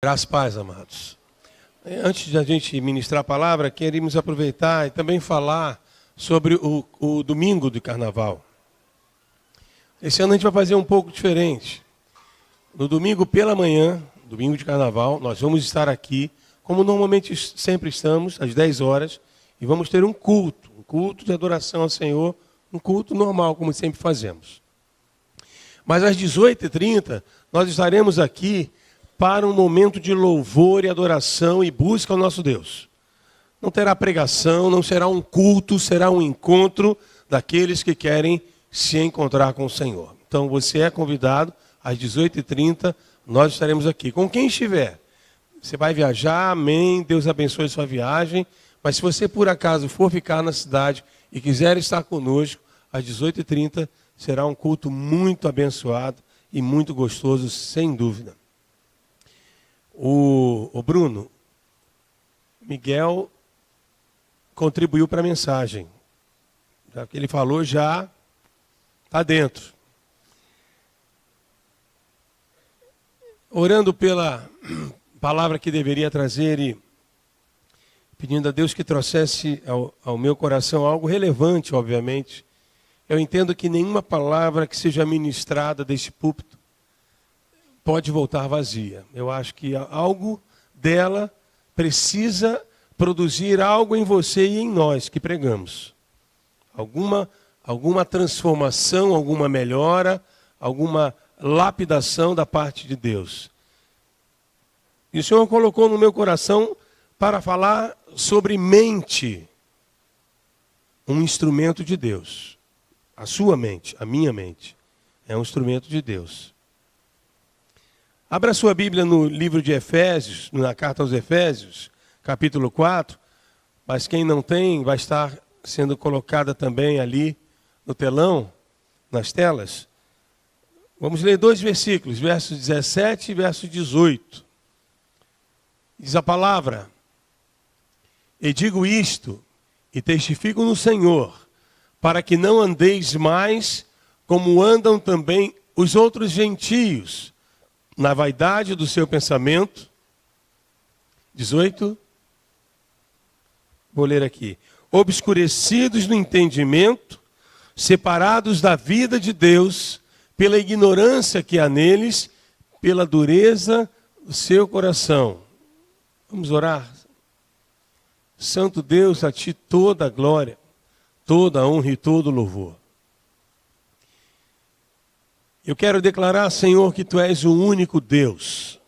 Graças a paz, amados. Antes de a gente ministrar a palavra, queríamos aproveitar e também falar sobre o domingo do carnaval. Esse ano a gente vai fazer um pouco diferente. No domingo pela manhã, domingo de carnaval, nós vamos estar aqui, como normalmente sempre estamos, às 10 horas, e vamos ter um culto de adoração ao Senhor, um culto normal, como sempre fazemos. Mas às 18h30, nós estaremos aqui para um momento de louvor e adoração e busca ao nosso Deus. Não terá pregação, não será um culto, será um encontro daqueles que querem se encontrar com o Senhor. Então você é convidado, às 18h30, nós estaremos aqui. Com quem estiver, você vai viajar, amém, Deus abençoe sua viagem, mas se você por acaso for ficar na cidade e quiser estar conosco, às 18h30, será um culto muito abençoado e muito gostoso, sem dúvida. O Bruno, Miguel contribuiu para a mensagem. Já que ele falou, já está dentro. Orando pela palavra que deveria trazer e pedindo a Deus que trouxesse ao meu coração algo relevante, obviamente. Eu entendo que nenhuma palavra que seja ministrada deste púlpito pode voltar vazia. Eu acho que algo dela precisa produzir algo em você e em nós que pregamos. Alguma transformação, alguma melhora, alguma lapidação da parte de Deus. E o Senhor colocou no meu coração para falar sobre mente, um instrumento de Deus. A sua mente, a minha mente, é um instrumento de Deus. Abra sua Bíblia no livro de Efésios, na carta aos Efésios, capítulo 4, mas quem não tem vai estar sendo colocada também ali no telão, nas telas. Vamos ler dois versículos, versos 17 e verso 18. Diz a palavra: E digo isto, e testifico no Senhor, para que não andeis mais como andam também os outros gentios, na vaidade do seu pensamento. 18. Vou ler aqui. Obscurecidos no entendimento, separados da vida de Deus, pela ignorância que há neles, pela dureza do seu coração. Vamos orar. Santo Deus, a ti toda a glória, toda a honra e todo o louvor. Eu quero declarar, Senhor, que Tu és o único Deus.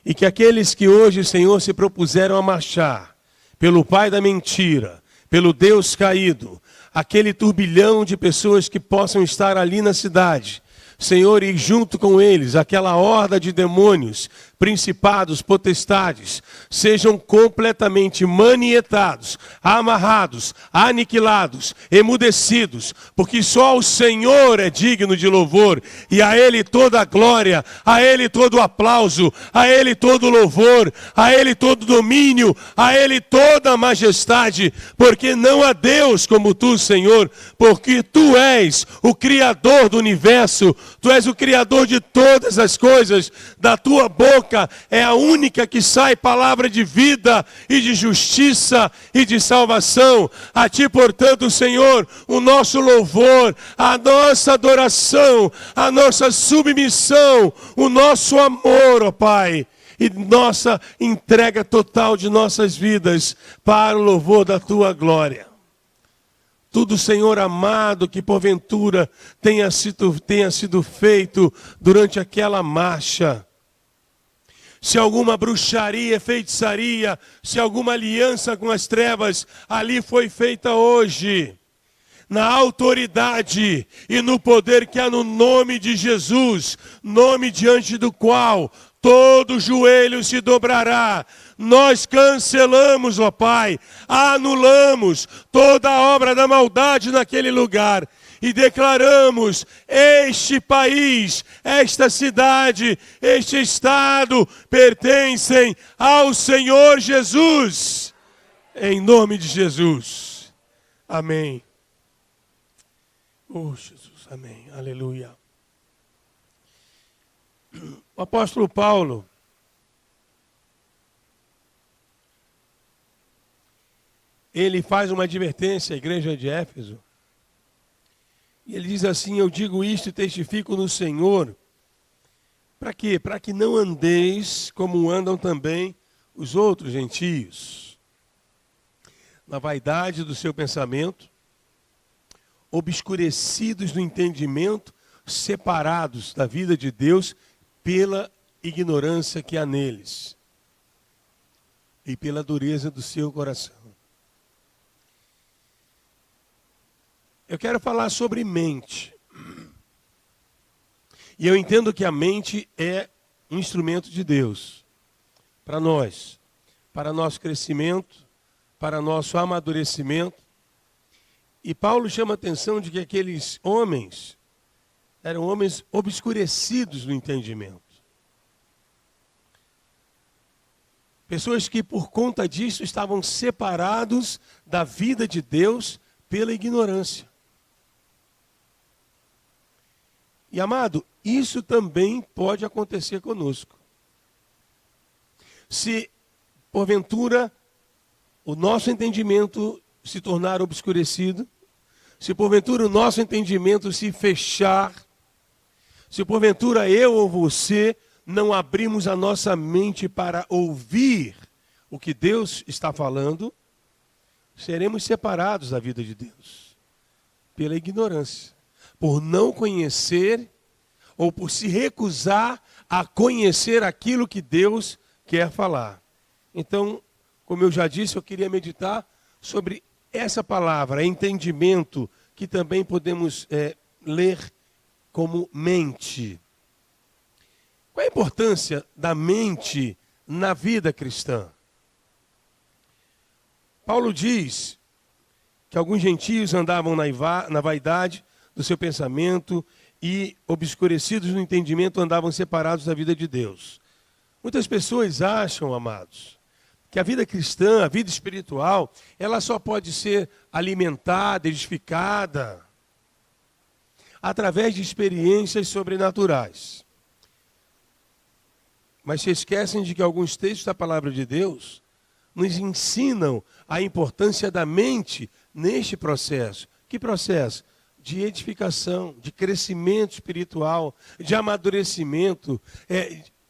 E que aqueles que hoje, Senhor, se propuseram a marchar pelo pai da mentira, pelo Deus caído, aquele turbilhão de pessoas que possam estar ali na cidade, Senhor, e junto com eles, aquela horda de demônios, principados, potestades, sejam completamente manietados, amarrados, aniquilados, emudecidos, porque só o Senhor é digno de louvor, e a Ele toda a glória, a Ele todo o aplauso, a Ele todo o louvor, a Ele todo o domínio, a Ele toda a majestade, porque não há Deus como Tu, Senhor, porque Tu és o Criador do universo, Tu és o Criador de todas as coisas, da Tua boca é a única que sai palavra de vida e de justiça e de salvação. A Ti, portanto, Senhor, o nosso louvor, a nossa adoração, a nossa submissão, o nosso amor, ó Pai, e nossa entrega total de nossas vidas para o louvor da Tua glória. Tudo, Senhor amado, que porventura tenha sido feito durante aquela marcha. Se alguma bruxaria, feitiçaria, se alguma aliança com as trevas ali foi feita hoje, na autoridade e no poder que há no nome de Jesus, nome diante do qual todo joelho se dobrará, nós cancelamos, ó Pai, anulamos toda a obra da maldade naquele lugar e declaramos: este país, esta cidade, este estado pertencem ao Senhor Jesus, em nome de Jesus. Amém. Oh Jesus, amém, aleluia. O apóstolo Paulo, ele faz uma advertência à igreja de Éfeso. E ele diz assim: eu digo isto e testifico no Senhor. Para quê? Para que não andeis como andam também os outros gentios, na vaidade do seu pensamento, obscurecidos no entendimento, separados da vida de Deus pela ignorância que há neles e pela dureza do seu coração. Eu quero falar sobre mente. E eu entendo que a mente é um instrumento de Deus para nós, para nosso crescimento, para nosso amadurecimento. E Paulo chama a atenção de que aqueles homens eram homens obscurecidos no entendimento. Pessoas que por conta disso estavam separados da vida de Deus pela ignorância. E amado, isso também pode acontecer conosco. Se, porventura, o nosso entendimento se tornar obscurecido, se porventura o nosso entendimento se fechar, se porventura eu ou você não abrimos a nossa mente para ouvir o que Deus está falando, seremos separados da vida de Deus pela ignorância, por não conhecer ou por se recusar a conhecer aquilo que Deus quer falar. Então, como eu já disse, eu queria meditar sobre essa palavra, entendimento, que também podemos ler como mente. Qual a importância da mente na vida cristã? Paulo diz que alguns gentios andavam na vaidade do seu pensamento e, obscurecidos no entendimento, andavam separados da vida de Deus. Muitas pessoas acham, amados, que a vida cristã, a vida espiritual, ela só pode ser alimentada, edificada, através de experiências sobrenaturais. Mas se esquecem de que alguns textos da palavra de Deus nos ensinam a importância da mente neste processo. Que processo? De edificação, de crescimento espiritual, de amadurecimento,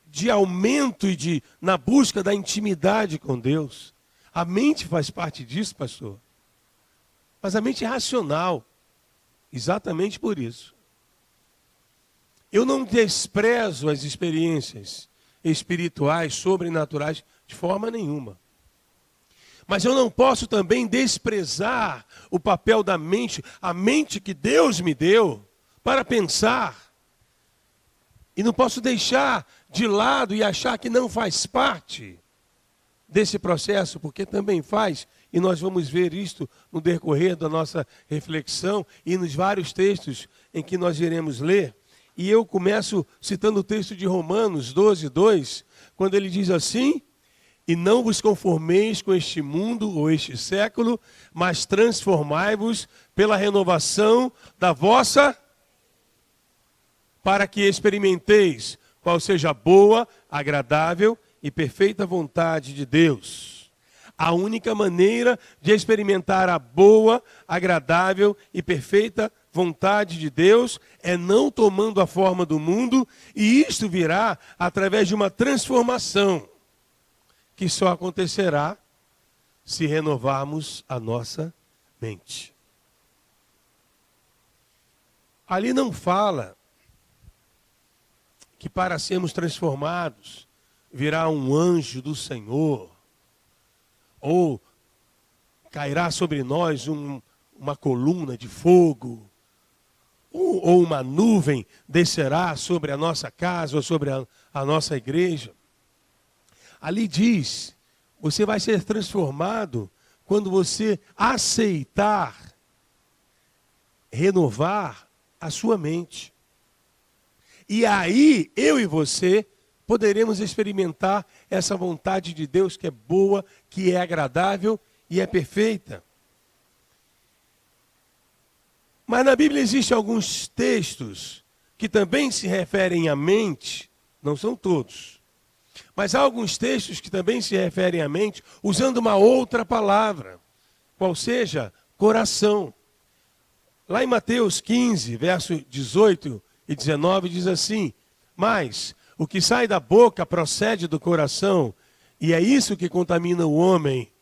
de aumento e na busca da intimidade com Deus. A mente faz parte disso, pastor. Mas a mente é racional. Exatamente por isso. Eu não desprezo as experiências espirituais, sobrenaturais, de forma nenhuma. Mas eu não posso também desprezar o papel da mente, a mente que Deus me deu para pensar. E não posso deixar de lado e achar que não faz parte desse processo, porque também faz. E nós vamos ver isto no decorrer da nossa reflexão e nos vários textos em que nós iremos ler. E eu começo citando o texto de Romanos 12, 2, quando ele diz assim: e não vos conformeis com este mundo ou este século, mas transformai-vos pela renovação da vossa, para que experimenteis qual seja a boa, agradável e perfeita vontade de Deus. A única maneira de experimentar a boa, agradável e perfeita vontade de Deus é não tomando a forma do mundo, e isto virá através de uma transformação que só acontecerá se renovarmos a nossa mente. Ali não fala que para sermos transformados virá um anjo do Senhor, ou cairá sobre nós uma coluna de fogo, ou uma nuvem descerá sobre a nossa casa ou sobre a nossa igreja. Ali diz, você vai ser transformado quando você aceitar, renovar a sua mente. E aí, eu e você poderemos experimentar essa vontade de Deus que é boa, que é agradável e é perfeita. Mas na Bíblia existem alguns textos que também se referem à mente, não são todos, mas há alguns textos que também se referem à mente usando uma outra palavra. qual seja coração. Lá em Mateus 15, verso 18 e 19, diz assim: mas o que sai da boca procede do coração, e é isso que contamina o homem,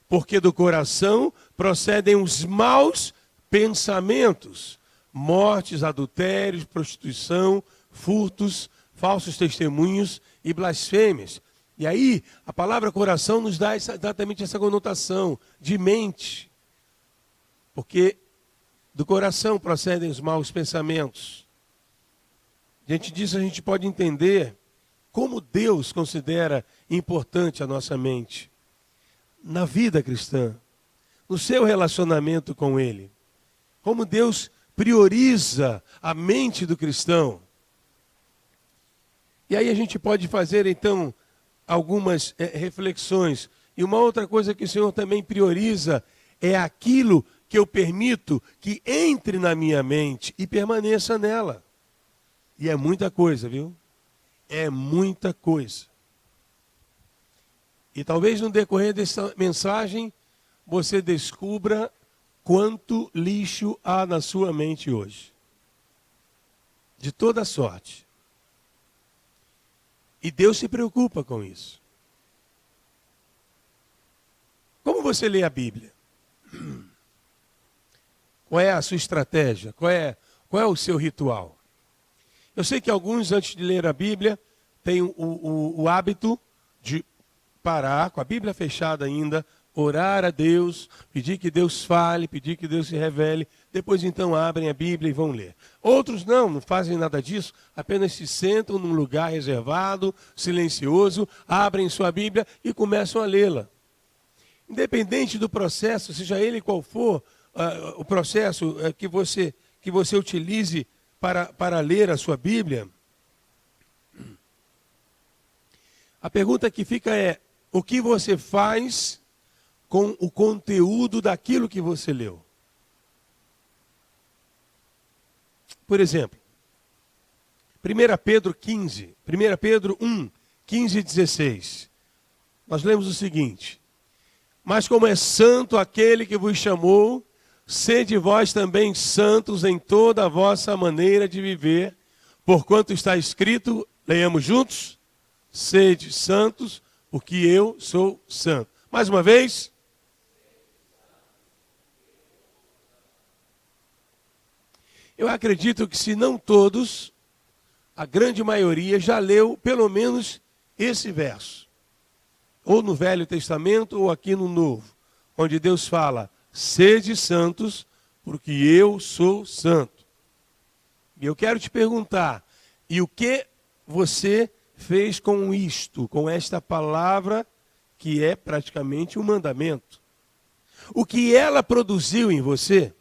porque do coração procedem os maus pensamentos, mortes, adultérios, prostituição, furtos, falsos testemunhos e blasfêmias. E aí, a palavra coração nos dá exatamente essa conotação de mente, porque do coração procedem os maus pensamentos. Diante disso, a gente pode entender como Deus considera importante a nossa mente na vida cristã, no seu relacionamento com Ele. Como Deus prioriza a mente do cristão. E aí a gente pode fazer, então, algumas reflexões. E uma outra coisa que o Senhor também prioriza é aquilo que eu permito que entre na minha mente e permaneça nela. E é muita coisa, viu? É muita coisa. E talvez no decorrer dessa mensagem você descubra quanto lixo há na sua mente hoje. De toda sorte. E Deus se preocupa com isso. Como você lê a Bíblia? Qual é a sua estratégia? Qual é o seu ritual? Eu sei que alguns, antes de ler a Bíblia, têm o hábito de parar, com a Bíblia fechada ainda, orar a Deus, pedir que Deus fale, pedir que Deus se revele, depois então abrem a Bíblia e vão ler. Outros não fazem nada disso, apenas se sentam num lugar reservado, silencioso, abrem sua Bíblia e começam a lê-la. Independente do processo, seja ele qual for o processo que você utilize para ler a sua Bíblia, a pergunta que fica é: o que você faz com o conteúdo daquilo que você leu? Por exemplo, 1 Pedro 1 15 e 16. Nós lemos o seguinte: mas como é santo aquele que vos chamou, sede vós também santos em toda a vossa maneira de viver, porquanto está escrito, leiamos juntos, sede santos, porque eu sou santo. Mais uma vez. Eu acredito que se não todos, a grande maioria já leu pelo menos esse verso. Ou no Velho Testamento ou aqui no Novo, onde Deus fala: sede santos, porque eu sou santo. E eu quero te perguntar, e o que você fez com isto, com esta palavra, que é praticamente um mandamento? O que ela produziu em você?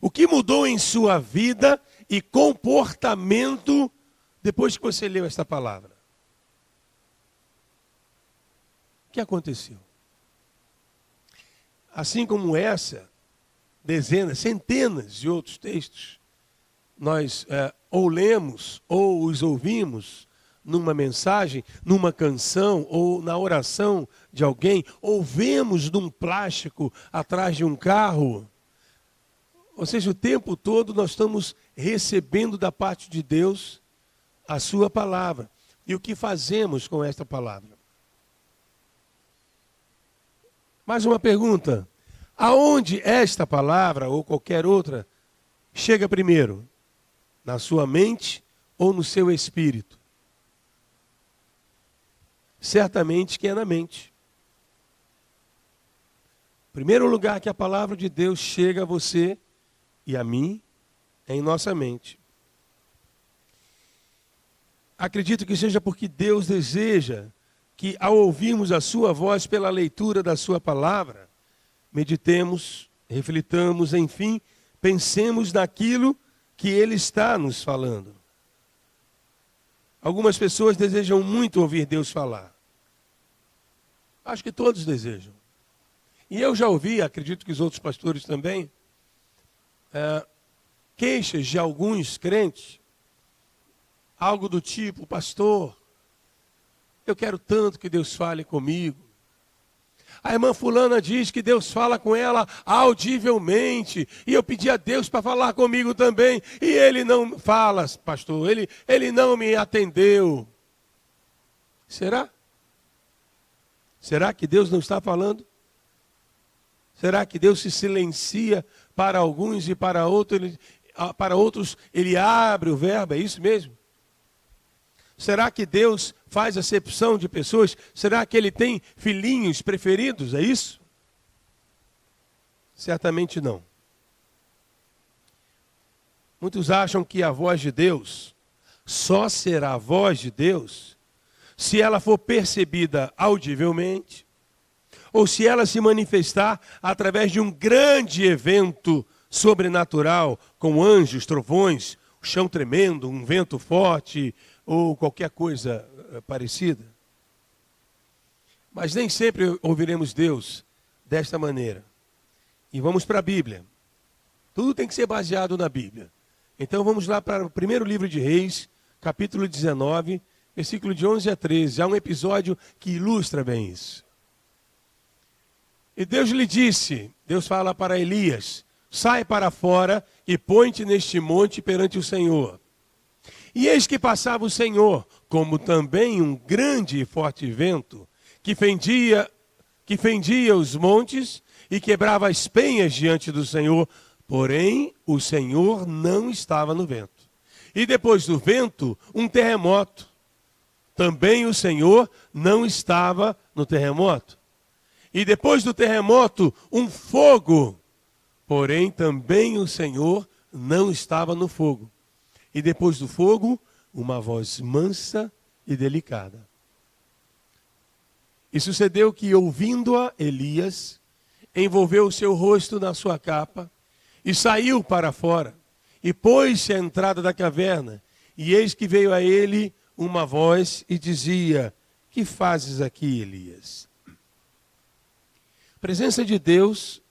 O que mudou em sua vida e comportamento depois que você leu esta palavra? O que aconteceu? Assim como essa, dezenas, centenas de outros textos, nós ou lemos ou os ouvimos numa mensagem, numa canção ou na oração de alguém, ou vemos num plástico atrás de um carro. Ou seja, o tempo todo nós estamos recebendo da parte de Deus a sua palavra. E o que fazemos com esta palavra? Mais uma pergunta: aonde esta palavra ou qualquer outra chega primeiro? Na sua mente ou no seu espírito? Certamente que é na mente. O primeiro lugar que a palavra de Deus chega a você e a mim é em nossa mente. Acredito que seja porque Deus deseja que, ao ouvirmos a sua voz pela leitura da sua palavra, meditemos, reflitamos, enfim, pensemos naquilo que Ele está nos falando. Algumas pessoas desejam muito ouvir Deus falar. Acho que todos desejam. E eu já ouvi, acredito que os outros pastores também, queixas de alguns crentes, algo do tipo: pastor, eu quero tanto que Deus fale comigo. A irmã fulana diz que Deus fala com ela audivelmente. E eu pedi a Deus para falar comigo também. E ele não fala, pastor. Ele não me atendeu. Será? Será que Deus não está falando? Será que Deus se silencia para alguns e para outros ele abre o verbo? É isso mesmo? Será que Deus faz acepção de pessoas? Será que ele tem filhinhos preferidos? É isso? Certamente não. Muitos acham que a voz de Deus só será a voz de Deus se ela for percebida audivelmente ou se ela se manifestar através de um grande evento sobrenatural, com anjos, trovões, o chão tremendo, um vento forte ou qualquer coisa parecida. Mas nem sempre ouviremos Deus desta maneira. E vamos para a Bíblia. Tudo tem que ser baseado na Bíblia. Então vamos lá para o primeiro livro de Reis, capítulo 19, versículo de 11 a 13. Há um episódio que ilustra bem isso. E Deus lhe disse, Deus fala para Elias, sai para fora e põe-te neste monte perante o Senhor. E eis que passava o Senhor, como também um grande e forte vento, que fendia os montes e quebrava as penhas diante do Senhor, porém o Senhor não estava no vento. E depois do vento, um terremoto. Também o Senhor não estava no terremoto. E depois do terremoto, um fogo. Porém, também o Senhor não estava no fogo. E depois do fogo, uma voz mansa e delicada. E sucedeu que, ouvindo-a, Elias envolveu o seu rosto na sua capa e saiu para fora. E pôs-se à entrada da caverna. E eis que veio a ele uma voz e dizia, que fazes aqui, Elias? A presença de Deus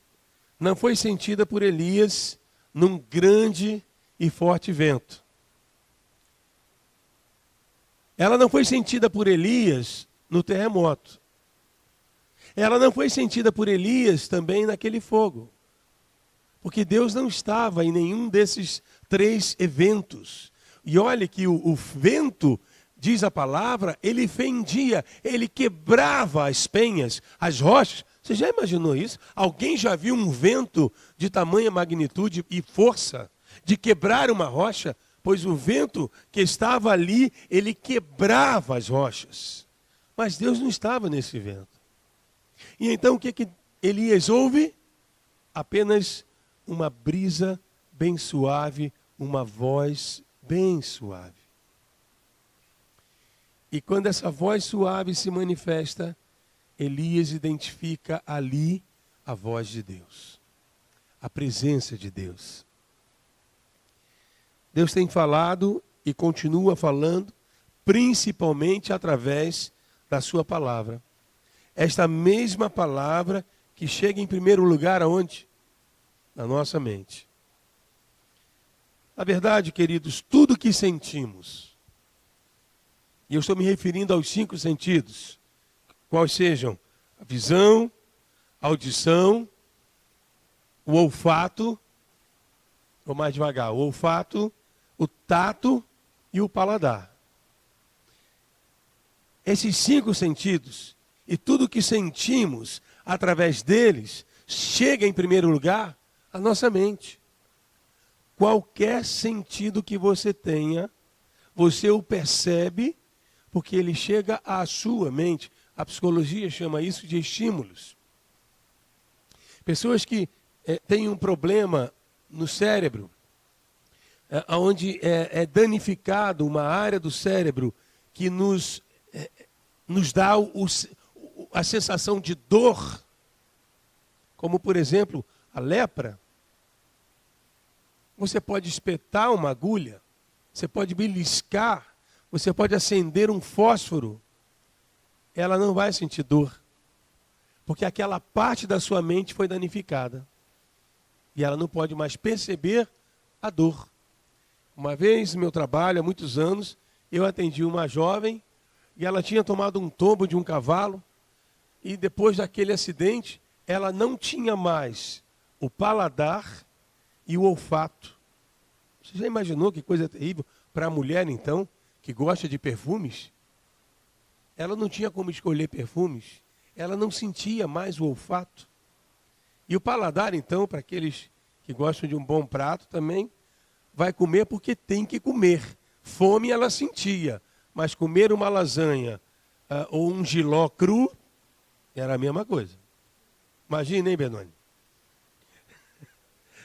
não foi sentida por Elias num grande e forte vento. Ela não foi sentida por Elias no terremoto. Ela não foi sentida por Elias também naquele fogo. Porque Deus não estava em nenhum desses três eventos. E olhe que o vento, diz a palavra, ele fendia, ele quebrava as penhas, as rochas. Você já imaginou isso? Alguém já viu um vento de tamanha magnitude e força de quebrar uma rocha? Pois o vento que estava ali, ele quebrava as rochas. Mas Deus não estava nesse vento. E então o que Elias ouve? Apenas uma brisa bem suave, uma voz bem suave. E quando essa voz suave se manifesta, Elias identifica ali a voz de Deus, a presença de Deus. Deus tem falado e continua falando, principalmente através da sua palavra. Esta mesma palavra que chega em primeiro lugar aonde? Na nossa mente. Na verdade, queridos, tudo que sentimos, e eu estou me referindo aos 5 sentidos, quais sejam a visão, a audição, o olfato, vou mais devagar, o olfato, o tato e o paladar. Esses 5 sentidos e tudo que sentimos através deles chega em primeiro lugar à nossa mente. Qualquer sentido que você tenha, você o percebe porque ele chega à sua mente. A psicologia chama isso de estímulos. Pessoas que têm um problema no cérebro, onde é danificado uma área do cérebro que nos dá a sensação de dor, como por exemplo a lepra. Você pode espetar uma agulha, você pode beliscar, você pode acender um fósforo, ela não vai sentir dor, porque aquela parte da sua mente foi danificada e ela não pode mais perceber a dor. Uma vez no meu trabalho, há muitos anos, eu atendi uma jovem e ela tinha tomado um tombo de um cavalo e depois daquele acidente, ela não tinha mais o paladar e o olfato. Você já imaginou que coisa terrível para a mulher, então, que gosta de perfumes? Ela não tinha como escolher perfumes, ela não sentia mais o olfato. E o paladar, então, para aqueles que gostam de um bom prato também, vai comer porque tem que comer. Fome ela sentia, mas comer uma lasanha ou um jiló cru era a mesma coisa. Imagina, hein, Benoni?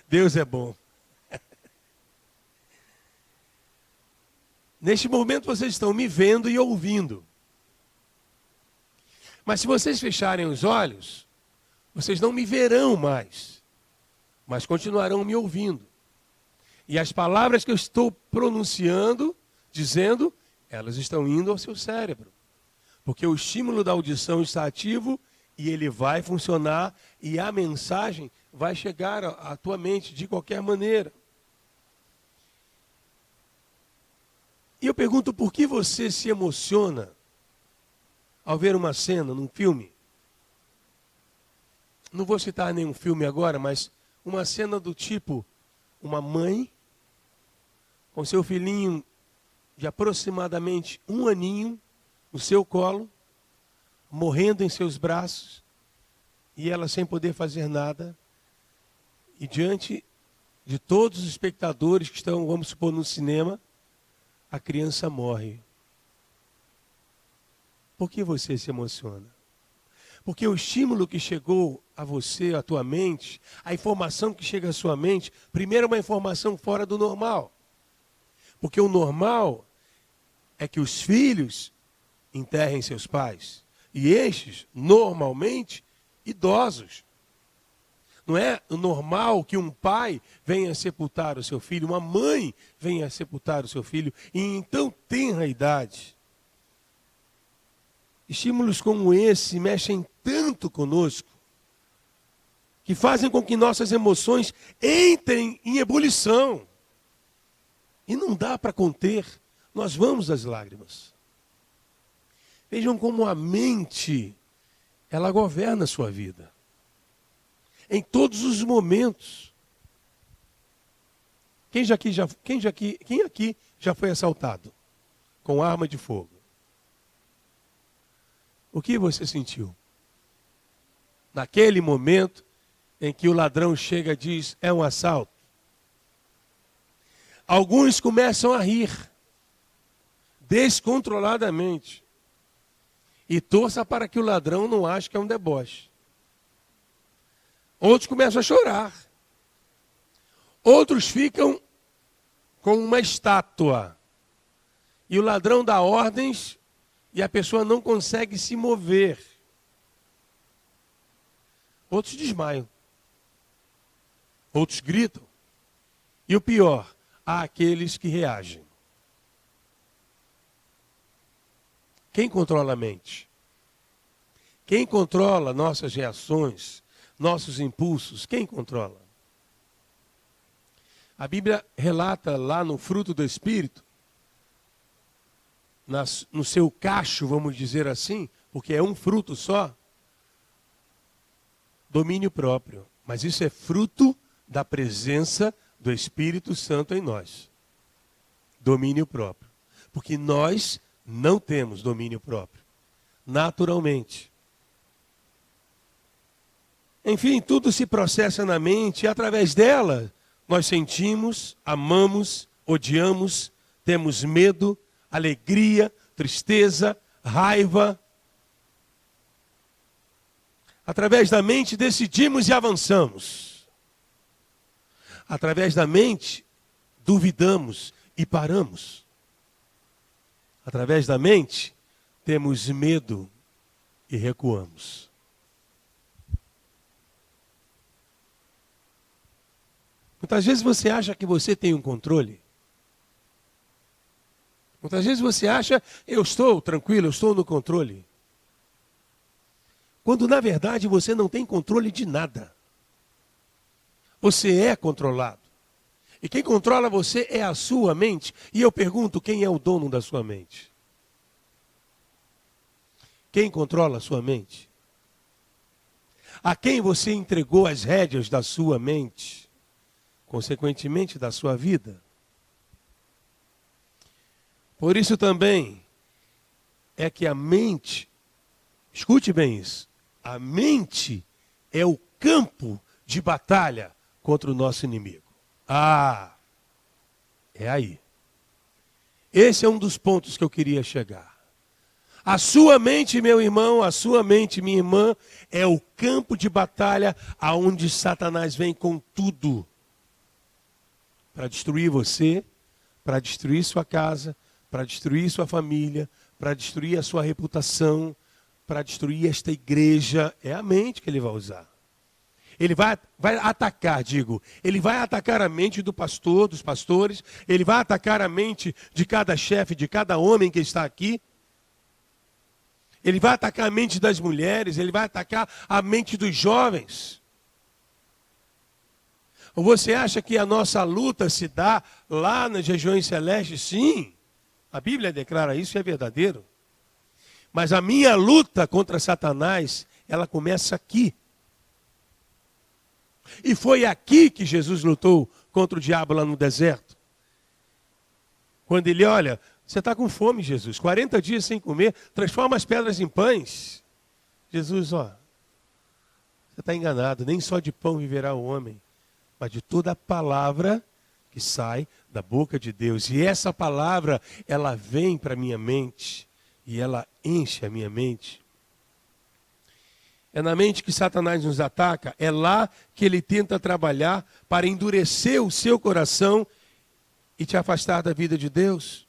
Deus é bom. Neste momento vocês estão me vendo e ouvindo. Mas se vocês fecharem os olhos, vocês não me verão mais, mas continuarão me ouvindo. E as palavras que eu estou pronunciando, dizendo, elas estão indo ao seu cérebro. Porque o estímulo da audição está ativo e ele vai funcionar e a mensagem vai chegar à tua mente de qualquer maneira. E eu pergunto, por que você se emociona ao ver uma cena num filme? Não vou citar nenhum filme agora, mas uma cena do tipo, uma mãe com seu filhinho de aproximadamente 1 aninho no seu colo, morrendo em seus braços, e ela sem poder fazer nada, e diante de todos os espectadores que estão, vamos supor, no cinema, a criança morre. Por que você se emociona? Porque o estímulo que chegou a você, à tua mente, a informação que chega à sua mente, primeiro é uma informação fora do normal. Porque o normal é que os filhos enterrem seus pais. E estes, normalmente, idosos. Não é normal que um pai venha sepultar o seu filho, uma mãe venha sepultar o seu filho, e então tenra idade. Estímulos como esse mexem tanto conosco, que fazem com que nossas emoções entrem em ebulição. E não dá para conter, nós vamos às lágrimas. Vejam como a mente, ela governa a sua vida. Em todos os momentos. Quem aqui já foi assaltado com arma de fogo? O que você sentiu? Naquele momento em que o ladrão chega e diz, é um assalto. Alguns começam a rir, descontroladamente. E torça para que o ladrão não ache que é um deboche. Outros começam a chorar. Outros ficam com uma estátua. E o ladrão dá ordens e a pessoa não consegue se mover. Outros desmaiam. Outros gritam. E o pior, há aqueles que reagem. Quem controla a mente? Quem controla nossas reações, nossos impulsos? Quem controla? A Bíblia relata lá no fruto do Espírito, no seu cacho, vamos dizer assim, porque é um fruto só, domínio próprio. Mas isso é fruto da presença do Espírito Santo em nós. Domínio próprio. Porque nós não temos domínio próprio. Naturalmente. Enfim, tudo se processa na mente e através dela nós sentimos, amamos, odiamos, temos medo, alegria, tristeza, raiva. Através da mente decidimos e avançamos. Através da mente duvidamos e paramos. Através da mente temos medo e recuamos. Muitas vezes você acha que você tem um controle. Muitas vezes você acha, eu estou tranquilo, eu estou no controle. Quando na verdade você não tem controle de nada. Você é controlado. E quem controla você é a sua mente. E eu pergunto, quem é o dono da sua mente? Quem controla a sua mente? a quem você entregou as rédeas da sua mente, consequentemente da sua vida. Por isso também é que a mente, escute bem isso, a mente é o campo de batalha contra o nosso inimigo. É aí. Esse é um dos pontos que eu queria chegar. A sua mente, meu irmão, a sua mente, minha irmã, é o campo de batalha aonde Satanás vem com tudo para destruir você, para destruir sua casa, para destruir sua família, para destruir a sua reputação, para destruir esta igreja. É a mente que ele vai usar. Ele vai atacar, ele vai atacar a mente do pastor, dos pastores, ele vai atacar a mente de cada chefe, de cada homem que está aqui. Ele vai atacar a mente das mulheres, ele vai atacar a mente dos jovens. Ou você acha que a nossa luta se dá lá nas regiões celestes? Sim, a Bíblia declara isso e é verdadeiro. Mas a minha luta contra Satanás, ela começa aqui. E foi aqui que Jesus lutou contra o diabo lá no deserto. Quando ele olha, você está com fome, Jesus, 40 dias sem comer, transforma as pedras em pães. Jesus, você está enganado, nem só de pão viverá o homem, mas de toda a palavra que sai da boca de Deus. E essa palavra, ela vem para a minha mente e ela enche a minha mente. É na mente que Satanás nos ataca, é lá que ele tenta trabalhar para endurecer o seu coração e te afastar da vida de Deus.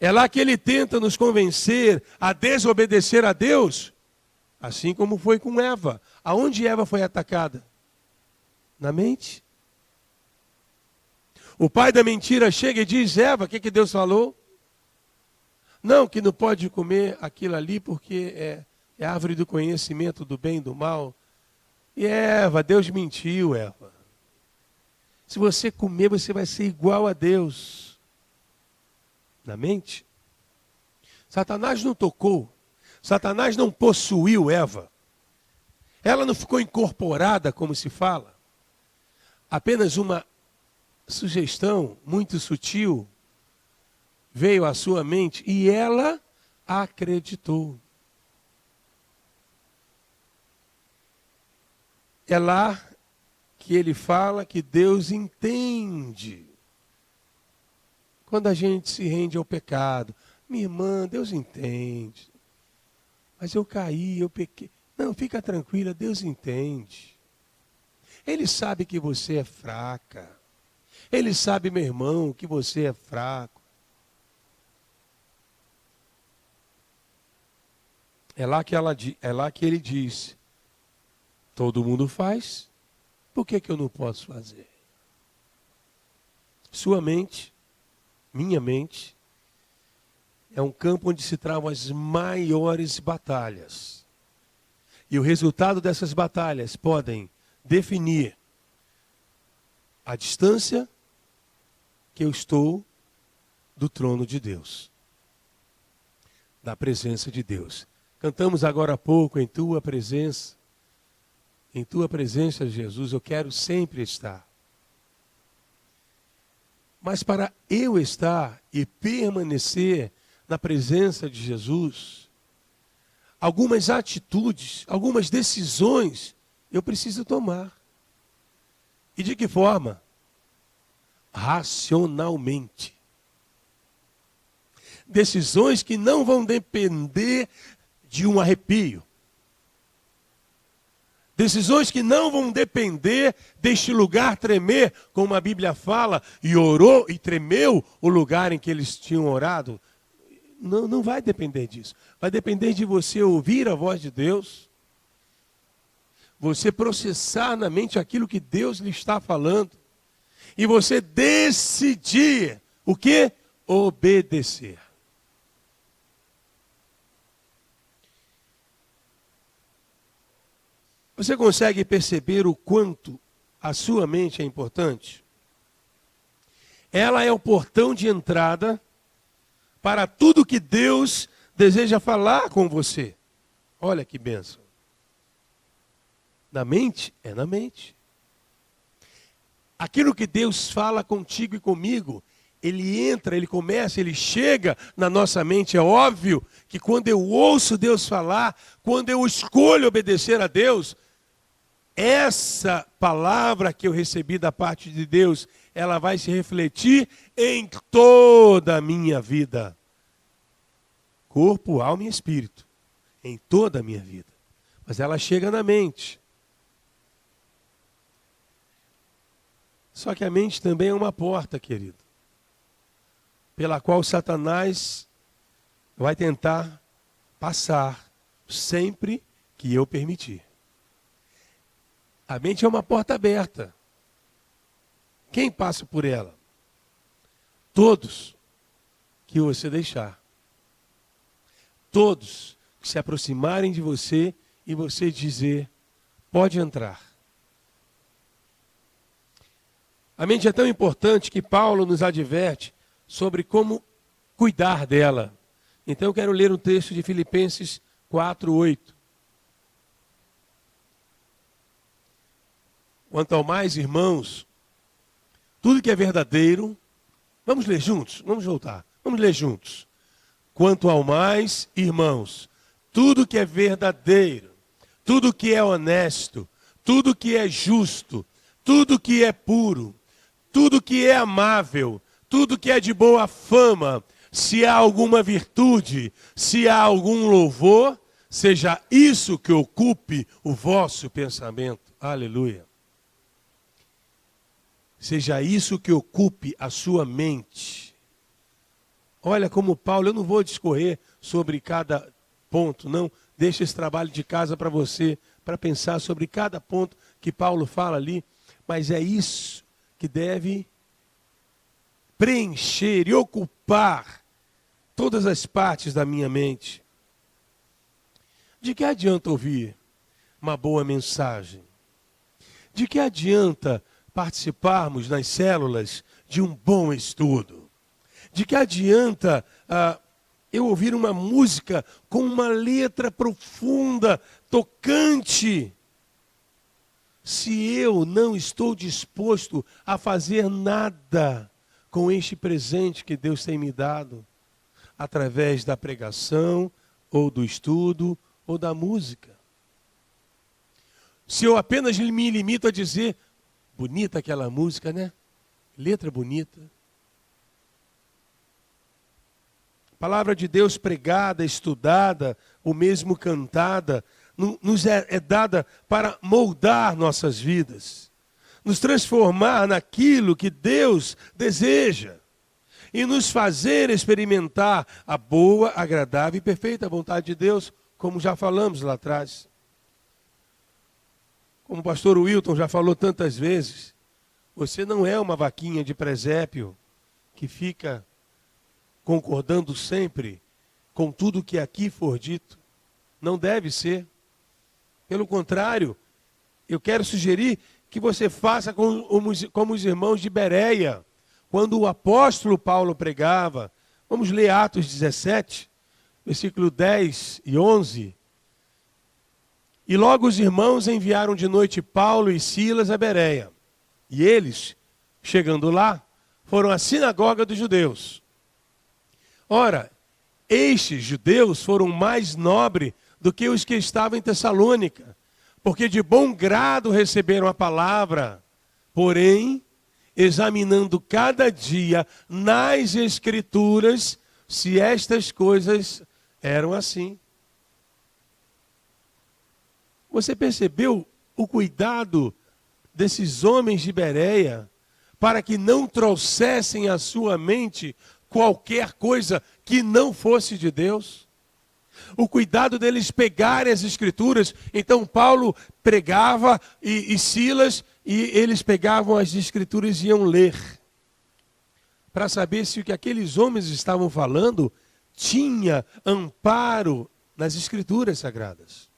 É lá que ele tenta nos convencer a desobedecer a Deus, assim como foi com Eva. Aonde Eva foi atacada? Na mente. O pai da mentira chega e diz: Eva, o que Deus falou? Não, que não pode comer aquilo ali porque é árvore do conhecimento do bem e do mal. E Eva, Deus mentiu, Eva. Se você comer, você vai ser igual a Deus. Na mente. Satanás não tocou. Satanás não possuiu Eva. Ela não ficou incorporada, como se fala. Apenas uma sugestão muito sutil veio à sua mente e ela acreditou. É lá que ele fala que Deus entende. Quando a gente se rende ao pecado, minha irmã, Deus entende. Mas eu caí, eu pequei. Não, fica tranquila, Deus entende. Ele sabe que você é fraca. Ele sabe, meu irmão, que você é fraco. É lá que ele diz: todo mundo faz, por que eu não posso fazer? Sua mente, minha mente, é um campo onde se travam as maiores batalhas. E o resultado dessas batalhas podem definir a distância que eu estou do trono de Deus, da presença de Deus. Cantamos agora há pouco: em tua presença, Jesus, eu quero sempre estar. Mas para eu estar e permanecer na presença de Jesus, algumas atitudes, algumas decisões eu preciso tomar. E de que forma? Racionalmente. Decisões que não vão depender de um arrepio. Decisões que não vão depender deste lugar tremer, como a Bíblia fala, e orou e tremeu o lugar em que eles tinham orado. Não vai depender disso. Vai depender de você ouvir a voz de Deus, você processar na mente aquilo que Deus lhe está falando, e você decidir o quê? Obedecer. Você consegue perceber o quanto a sua mente é importante? Ela é o portão de entrada para tudo que Deus deseja falar com você. Olha que bênção. Na mente? É na mente. Aquilo que Deus fala contigo e comigo, ele entra, ele começa, ele chega na nossa mente. É óbvio que quando eu ouço Deus falar, quando eu escolho obedecer a Deus, essa palavra que eu recebi da parte de Deus, ela vai se refletir em toda a minha vida. Corpo, alma e espírito. Em toda a minha vida. Mas ela chega na mente. Só que a mente também é uma porta, querido, pela qual Satanás vai tentar passar sempre que eu permitir. A mente é uma porta aberta. Quem passa por ela? Todos que você deixar. Todos que se aproximarem de você e você dizer, pode entrar. A mente é tão importante que Paulo nos adverte sobre como cuidar dela. Então eu quero ler um texto de Filipenses 4:8. Quanto ao mais, irmãos, tudo que é verdadeiro, vamos ler juntos, vamos voltar, vamos ler juntos. Quanto ao mais, irmãos, tudo que é verdadeiro, tudo que é honesto, tudo que é justo, tudo que é puro, tudo que é amável, tudo que é de boa fama, se há alguma virtude, se há algum louvor, seja isso que ocupe o vosso pensamento. Aleluia. Seja isso que ocupe a sua mente. Olha como Paulo, eu não vou discorrer sobre cada ponto, não. Deixa esse trabalho de casa para você, para pensar sobre cada ponto que Paulo fala ali. Mas é isso que deve preencher e ocupar todas as partes da minha mente. De que adianta ouvir uma boa mensagem? De que adianta participarmos nas células de um bom estudo? De que adianta eu ouvir uma música com uma letra profunda, tocante, se eu não estou disposto a fazer nada com este presente que Deus tem me dado, através da pregação, ou do estudo, ou da música? Se eu apenas me limito a dizer, bonita aquela música, né? Letra bonita. Palavra de Deus pregada, estudada, ou mesmo cantada, nos é dada para moldar nossas vidas, nos transformar naquilo que Deus deseja e nos fazer experimentar a boa, agradável e perfeita vontade de Deus, como já falamos lá atrás. Como o pastor Wilton já falou tantas vezes, você não é uma vaquinha de presépio que fica concordando sempre com tudo que aqui for dito. Não deve ser. Pelo contrário, eu quero sugerir que você faça como os irmãos de Bereia, quando o apóstolo Paulo pregava. Vamos ler Atos 17, versículo 10 e 11. E logo os irmãos enviaram de noite Paulo e Silas a Bereia. E eles, chegando lá, foram à sinagoga dos judeus. Ora, estes judeus foram mais nobres do que os que estavam em Tessalônica, porque de bom grado receberam a palavra, porém, examinando cada dia nas Escrituras, se estas coisas eram assim. Você percebeu o cuidado desses homens de Bereia para que não trouxessem à sua mente qualquer coisa que não fosse de Deus? O cuidado deles pegarem as Escrituras. Então Paulo pregava e Silas, e eles pegavam as Escrituras e iam ler, para saber se o que aqueles homens estavam falando tinha amparo nas Escrituras Sagradas.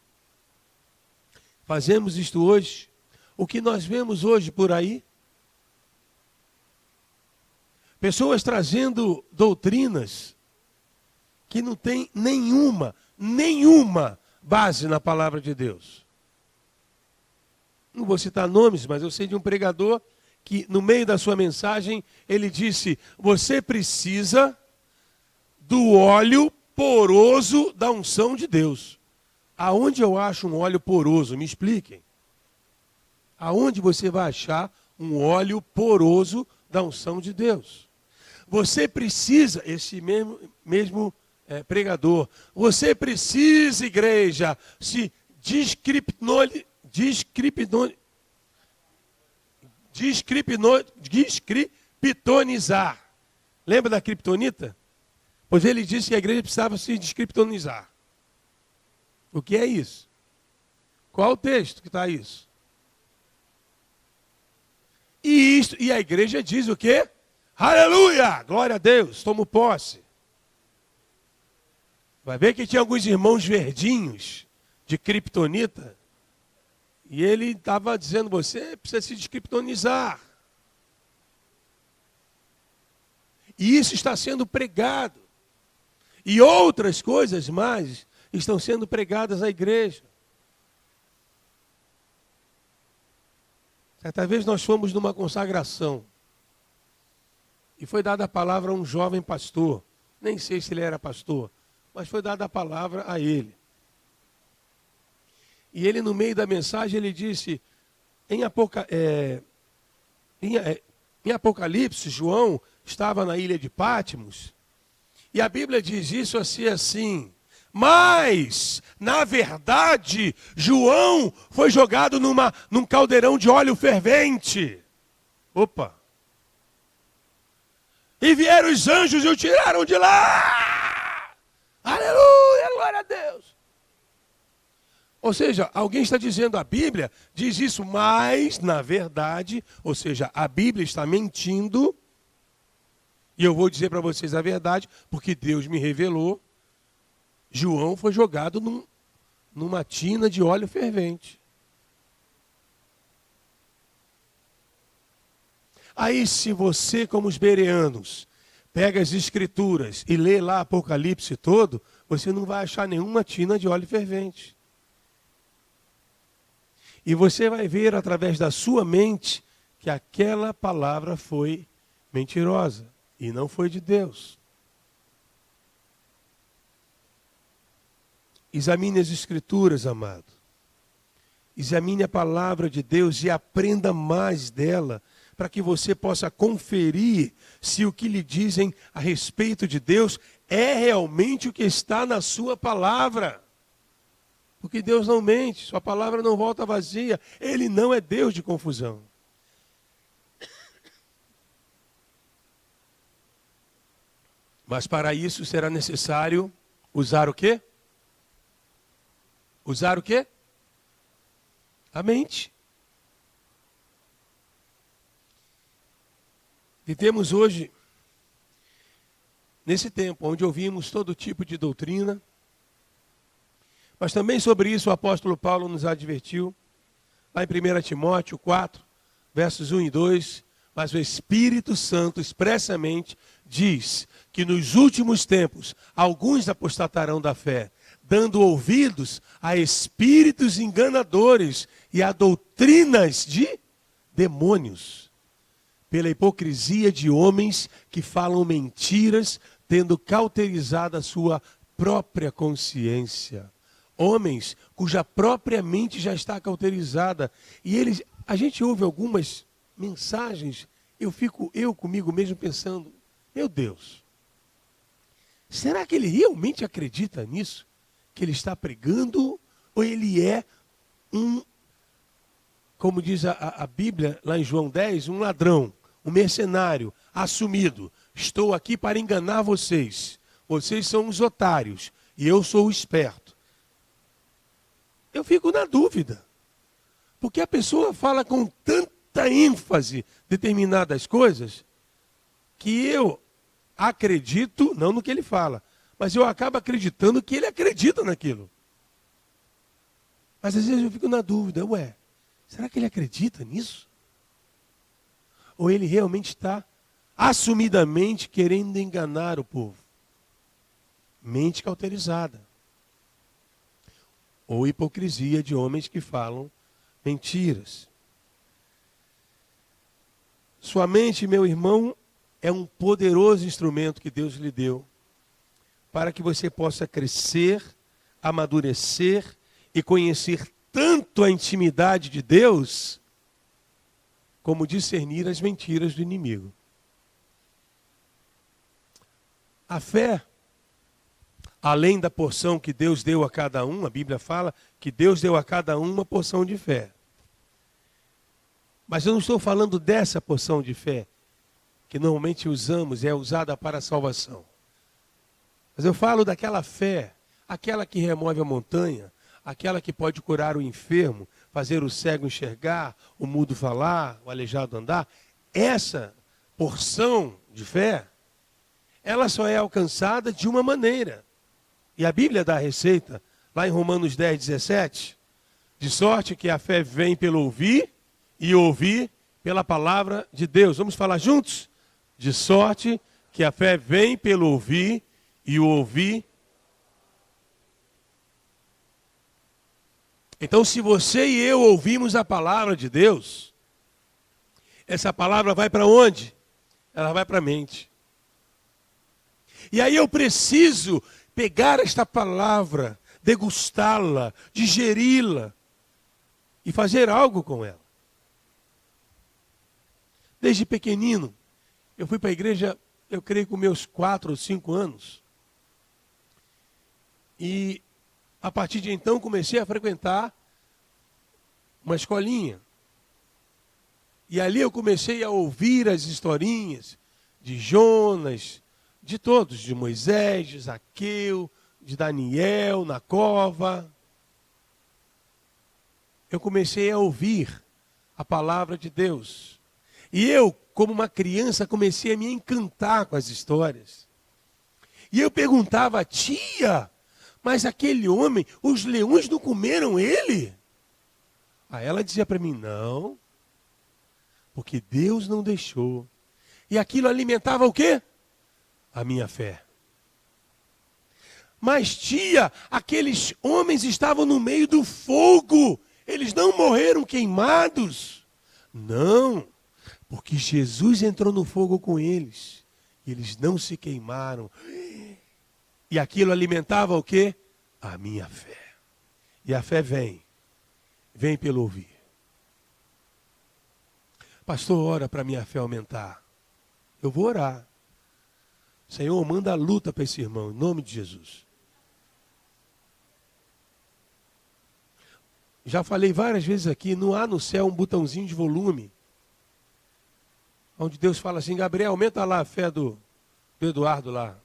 Fazemos isto hoje. O que nós vemos hoje por aí? Pessoas trazendo doutrinas que não tem nenhuma base na palavra de Deus. não vou citar nomes, mas eu sei de um pregador que no meio da sua mensagem ele disse: você precisa do óleo poroso da unção de Deus. Aonde eu acho um óleo poroso? Me expliquem. Aonde você vai achar um óleo poroso da unção de Deus? Você precisa, esse mesmo pregador, você precisa, igreja, se descriptonizar. Lembra da criptonita? Pois ele disse que a igreja precisava se descriptonizar. O que é isso? Qual o texto que está isso? E a igreja diz o quê? Aleluia! Glória a Deus, tomo posse. Vai ver que tinha alguns irmãos verdinhos de criptonita. E ele estava dizendo, você precisa se descriptonizar. E isso está sendo pregado. E outras coisas mais estão sendo pregadas à igreja. Certa vez nós fomos numa consagração. E foi dada a palavra a um jovem pastor. Nem sei se ele era pastor, mas foi dada a palavra a ele. E ele, no meio da mensagem, ele disse, em Apocalipse, João estava na ilha de Patmos, e a Bíblia diz isso assim, mas, na verdade, João foi jogado num caldeirão de óleo fervente. Opa! E vieram os anjos e o tiraram de lá. Aleluia, glória a Deus. Ou seja, alguém está dizendo, a Bíblia diz isso, mas na verdade, ou seja, a Bíblia está mentindo. E eu vou dizer para vocês a verdade, porque Deus me revelou. João foi jogado numa tina de óleo fervente. Aí, se você, como os bereanos, pega as escrituras e lê lá Apocalipse todo, você não vai achar nenhuma tina de óleo fervente. E você vai ver através da sua mente que aquela palavra foi mentirosa e não foi de Deus. Examine as escrituras, amado. Examine a palavra de Deus e aprenda mais dela, para que você possa conferir se o que lhe dizem a respeito de Deus é realmente o que está na sua palavra. Porque Deus não mente, sua palavra não volta vazia. Ele não é Deus de confusão. Mas para isso será necessário usar o quê? Usar o quê? A mente. Vivemos hoje, nesse tempo, onde ouvimos todo tipo de doutrina, mas também sobre isso o apóstolo Paulo nos advertiu, lá em 1 Timóteo 4, versos 1 e 2, mas o Espírito Santo expressamente diz que nos últimos tempos alguns apostatarão da fé, dando ouvidos a espíritos enganadores e a doutrinas de demônios, pela hipocrisia de homens que falam mentiras, tendo cauterizado a sua própria consciência. Homens cuja própria mente já está cauterizada. E a gente ouve algumas mensagens, eu fico comigo mesmo pensando, meu Deus, será que ele realmente acredita nisso? Que ele está pregando? Ou ele é como diz a Bíblia lá em João 10, um ladrão, um mercenário assumido? Estou aqui para enganar vocês. Vocês são os otários e eu sou o esperto. Eu fico na dúvida. Porque a pessoa fala com tanta ênfase determinadas coisas que eu acredito, não no que ele fala, mas eu acabo acreditando que ele acredita naquilo. Mas às vezes eu fico na dúvida, será que ele acredita nisso? Ou ele realmente está assumidamente querendo enganar o povo? Mente cauterizada. Ou hipocrisia de homens que falam mentiras. Sua mente, meu irmão, é um poderoso instrumento que Deus lhe deu para que você possa crescer, amadurecer e conhecer tanto a intimidade de Deus, como discernir as mentiras do inimigo. A fé, além da porção que Deus deu a cada um, a Bíblia fala que Deus deu a cada um uma porção de fé. Mas eu não estou falando dessa porção de fé, que normalmente usamos, é usada para a salvação. Mas eu falo daquela fé, aquela que remove a montanha, aquela que pode curar o enfermo, fazer o cego enxergar, o mudo falar, o aleijado andar. Essa porção de fé, ela só é alcançada de uma maneira. E a Bíblia dá a receita, lá em Romanos 10, 17, de sorte que a fé vem pelo ouvir e ouvir pela palavra de Deus. Vamos falar juntos? De sorte que a fé vem pelo ouvir e ouvir. Então, se você e eu ouvimos a palavra de Deus, essa palavra vai para onde? Ela vai para a mente. E aí eu preciso pegar esta palavra, degustá-la, digeri-la e fazer algo com ela. Desde pequenino, eu fui para a igreja, eu creio com meus 4 ou 5 anos. E a partir de então comecei a frequentar uma escolinha. E ali eu comecei a ouvir as historinhas de Jonas, de todos, de Moisés, de Zaqueu, de Daniel, na cova. Eu comecei a ouvir a palavra de Deus. E eu, como uma criança, comecei a me encantar com as histórias. E eu perguntava, tia, mas aquele homem, os leões não comeram ele? Aí ela dizia para mim, não, porque Deus não deixou. E aquilo alimentava o quê? A minha fé. Mas tia, aqueles homens estavam no meio do fogo, eles não morreram queimados. Não, porque Jesus entrou no fogo com eles, e eles não se queimaram. E aquilo alimentava o quê? A minha fé. E a fé vem pelo ouvir. Pastor, ora para minha fé aumentar. Eu vou orar. Senhor, manda a luta para esse irmão, em nome de Jesus. Já falei várias vezes aqui, não há no céu um botãozinho de volume, onde Deus fala assim, Gabriel, aumenta lá a fé do Eduardo lá.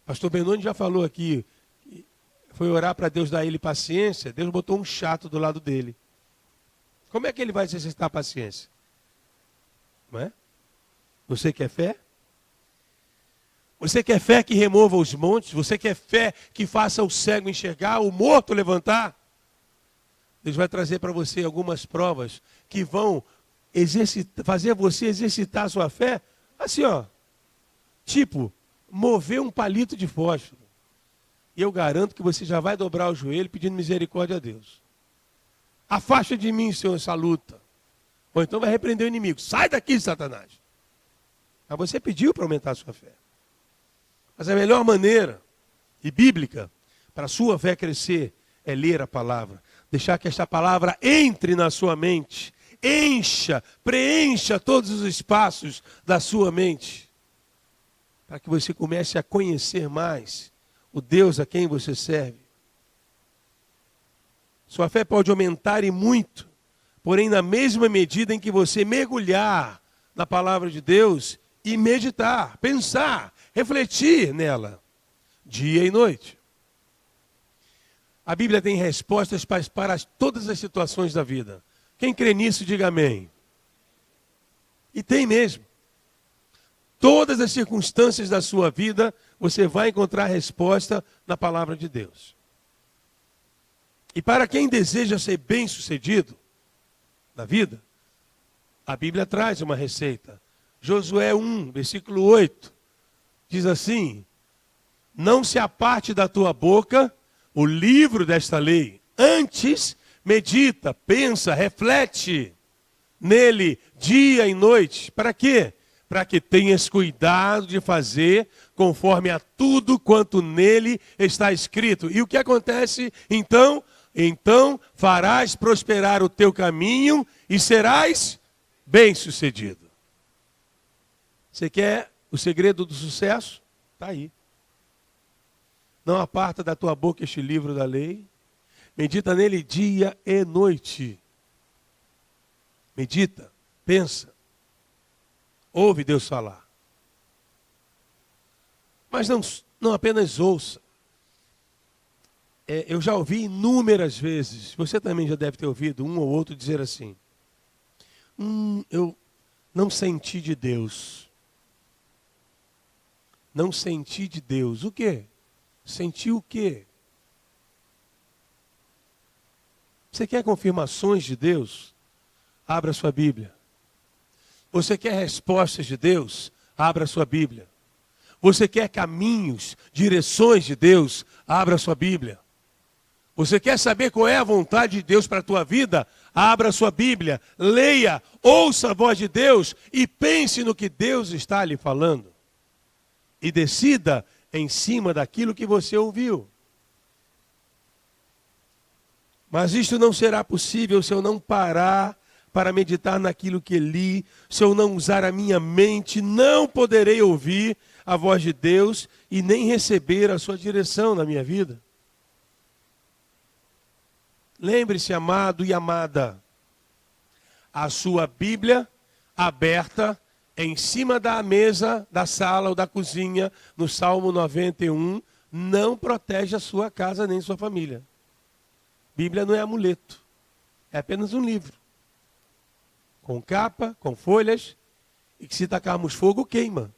Pastor Benoni já falou aqui, foi orar para Deus dar a ele paciência, Deus botou um chato do lado dele. Como é que ele vai exercitar a paciência? Não é? Você quer fé? Você quer fé que remova os montes? Você quer fé que faça o cego enxergar, o morto levantar? Deus vai trazer para você algumas provas que vão fazer você exercitar a sua fé, assim ó, tipo, mover um palito de fósforo. E eu garanto que você já vai dobrar o joelho pedindo misericórdia a Deus. Afasta de mim, Senhor, essa luta. Ou então vai repreender o inimigo. Sai daqui, Satanás. Mas você pediu para aumentar a sua fé. Mas a melhor maneira, e bíblica, para a sua fé crescer, é ler a palavra. Deixar que esta palavra entre na sua mente. Preencha todos os espaços da sua mente. Para que você comece a conhecer mais o Deus a quem você serve. Sua fé pode aumentar e muito, porém na mesma medida em que você mergulhar na palavra de Deus e meditar, pensar, refletir nela, dia e noite. A Bíblia tem respostas para todas as situações da vida. Quem crê nisso, diga amém. E tem mesmo. Todas as circunstâncias da sua vida, você vai encontrar resposta na palavra de Deus. E para quem deseja ser bem-sucedido na vida, a Bíblia traz uma receita. Josué 1, versículo 8, diz assim, não se aparte da tua boca o livro desta lei, Antes, medita, pensa, reflete nele dia e noite. Para quê? Para que tenhas cuidado de fazer conforme a tudo quanto nele está escrito. E o que acontece então? Então farás prosperar o teu caminho e serás bem-sucedido. Você quer o segredo do sucesso? Está aí. Não aparta da tua boca este livro da lei. Medita nele dia e noite. Medita, pensa. Ouve Deus falar. Mas não apenas ouça. Eu já ouvi inúmeras vezes, você também já deve ter ouvido um ou outro dizer assim: eu não senti de Deus. Não senti de Deus. O quê? Sentiu o quê? Você quer confirmações de Deus? Abra sua Bíblia. Você quer respostas de Deus? Abra sua Bíblia. Você quer caminhos, direções de Deus? Abra sua Bíblia. Você quer saber qual é a vontade de Deus para a tua vida? Abra sua Bíblia, leia, ouça a voz de Deus e pense no que Deus está lhe falando. E decida em cima daquilo que você ouviu. Mas isto não será possível se eu não parar para meditar naquilo que li. Se eu não usar a minha mente, não poderei ouvir a voz de Deus e nem receber a sua direção na minha vida. Lembre-se, amado e amada, a sua Bíblia aberta em cima da mesa, da sala ou da cozinha, no Salmo 91, não protege a sua casa nem sua família. Bíblia não é amuleto, é apenas um livro. Com capa, com folhas, e que se tacarmos fogo, queima.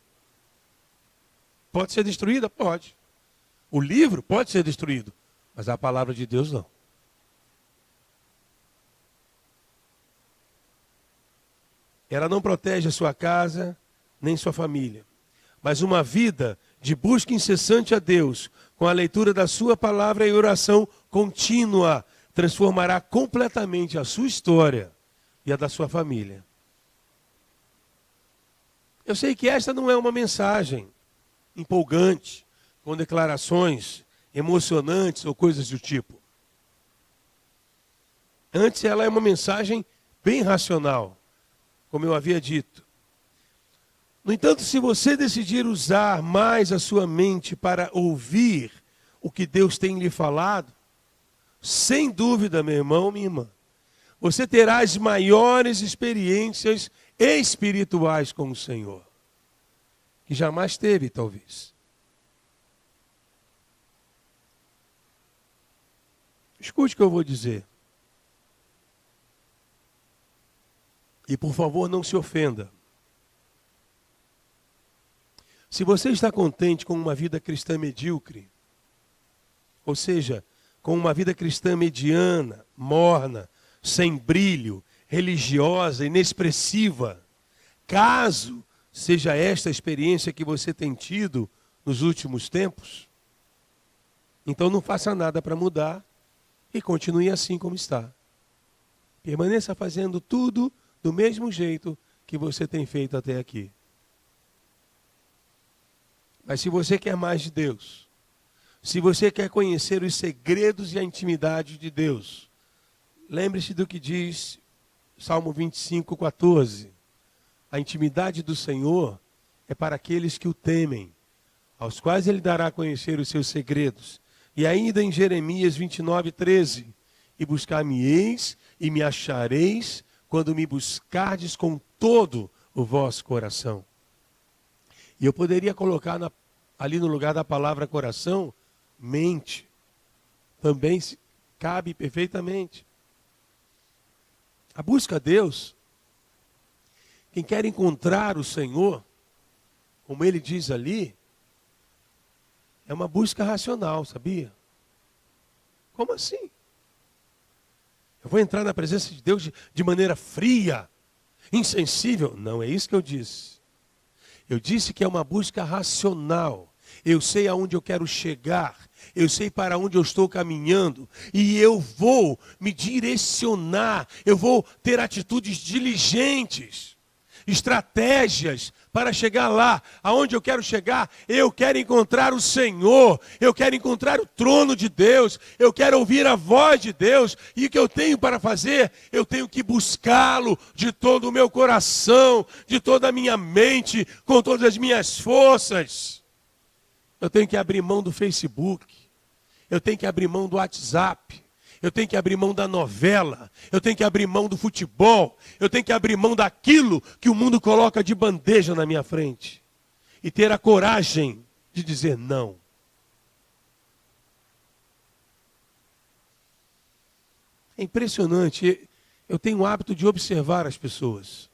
Pode ser destruída? Pode. O livro pode ser destruído, mas a palavra de Deus não. Ela não protege a sua casa, nem sua família. Mas uma vida de busca incessante a Deus, com a leitura da sua palavra e oração contínua, transformará completamente a sua história e a da sua família. Eu sei que esta não é uma mensagem empolgante, com declarações emocionantes ou coisas do tipo. Antes, ela é uma mensagem bem racional, como eu havia dito. No entanto, se você decidir usar mais a sua mente para ouvir o que Deus tem lhe falado, sem dúvida, meu irmão, minha irmã, você terá as maiores experiências espirituais com o Senhor, que jamais teve, talvez. Escute o que eu vou dizer. E por favor, não se ofenda. Se você está contente com uma vida cristã medíocre, ou seja, com uma vida cristã mediana, morna, sem brilho, religiosa, inexpressiva, caso seja esta a experiência que você tem tido nos últimos tempos, então não faça nada para mudar e continue assim como está. Permaneça fazendo tudo do mesmo jeito que você tem feito até aqui. Mas se você quer mais de Deus, se você quer conhecer os segredos e a intimidade de Deus, lembre-se do que diz Salmo 25:14. A intimidade do Senhor é para aqueles que o temem, aos quais Ele dará a conhecer os seus segredos. E ainda em Jeremias 29:13, e buscar-me-eis e me achareis, quando me buscardes com todo o vosso coração. E eu poderia colocar ali no lugar da palavra coração, mente. Também cabe perfeitamente. A busca a Deus, quem quer encontrar o Senhor, como ele diz ali, é uma busca racional, sabia? Como assim? Eu vou entrar na presença de Deus de maneira fria, insensível? Não é isso que eu disse. Eu disse que é uma busca racional. Eu sei aonde eu quero chegar. Eu sei para onde eu estou caminhando. E eu vou me direcionar. Eu vou ter atitudes diligentes. Estratégias para chegar lá. Aonde eu quero chegar? Eu quero encontrar o Senhor. Eu quero encontrar o trono de Deus. Eu quero ouvir a voz de Deus. E o que eu tenho para fazer? Eu tenho que buscá-lo de todo o meu coração, de toda a minha mente, com todas as minhas forças. Eu tenho que abrir mão do Facebook. Eu tenho que abrir mão do WhatsApp. Eu tenho que abrir mão da novela. Eu tenho que abrir mão do futebol. Eu tenho que abrir mão daquilo que o mundo coloca de bandeja na minha frente. E ter a coragem de dizer não. É impressionante. Eu tenho o hábito de observar as pessoas.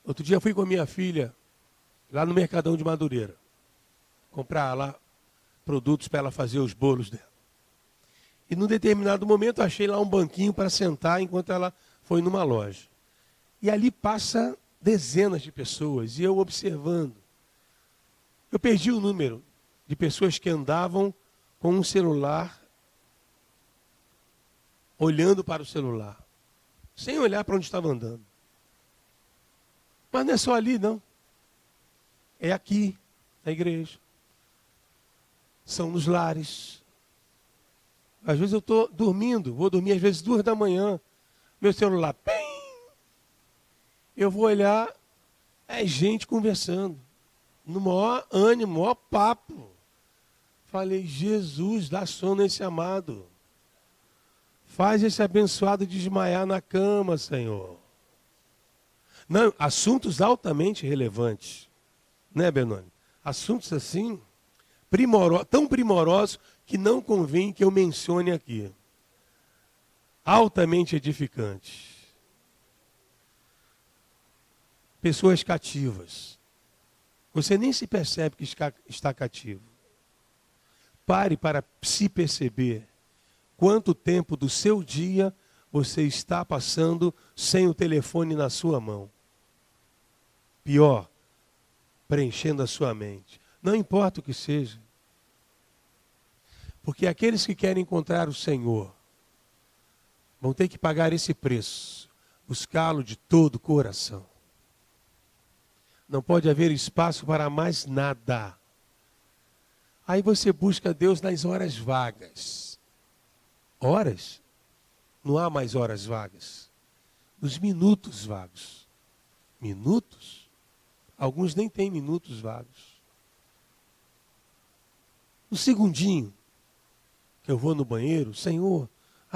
Outro dia eu fui com a minha filha lá no Mercadão de Madureira. Comprar lá produtos para ela fazer os bolos dela. E num determinado momento achei lá um banquinho para sentar enquanto ela foi numa loja. E ali passa dezenas de pessoas e eu observando. Eu perdi o número de pessoas que andavam com um celular, olhando para o celular, sem olhar para onde estava andando. Mas não é só ali, não. É aqui, na igreja. São nos lares. Às vezes eu estou dormindo, vou dormir às vezes 2 da manhã, meu celular, pim! Eu vou olhar, é gente conversando, no maior ânimo, maior papo. Falei, Jesus, dá sono esse amado. Faz esse abençoado desmaiar na cama, Senhor. Não, assuntos altamente relevantes, né, Benoni? Assuntos assim, tão primorosos, que não convém que eu mencione aqui. Altamente edificantes. Pessoas cativas. Você nem se percebe que está cativo. Pare para se perceber quanto tempo do seu dia você está passando sem o telefone na sua mão. Pior, preenchendo a sua mente. Não importa o que seja. Porque aqueles que querem encontrar o Senhor vão ter que pagar esse preço, buscá-lo de todo o coração. Não pode haver espaço para mais nada. Aí você busca Deus nas horas vagas. Horas? Não há mais horas vagas. Nos minutos vagos. Minutos? Alguns nem têm minutos vagos. Um segundinho que eu vou no banheiro, Senhor,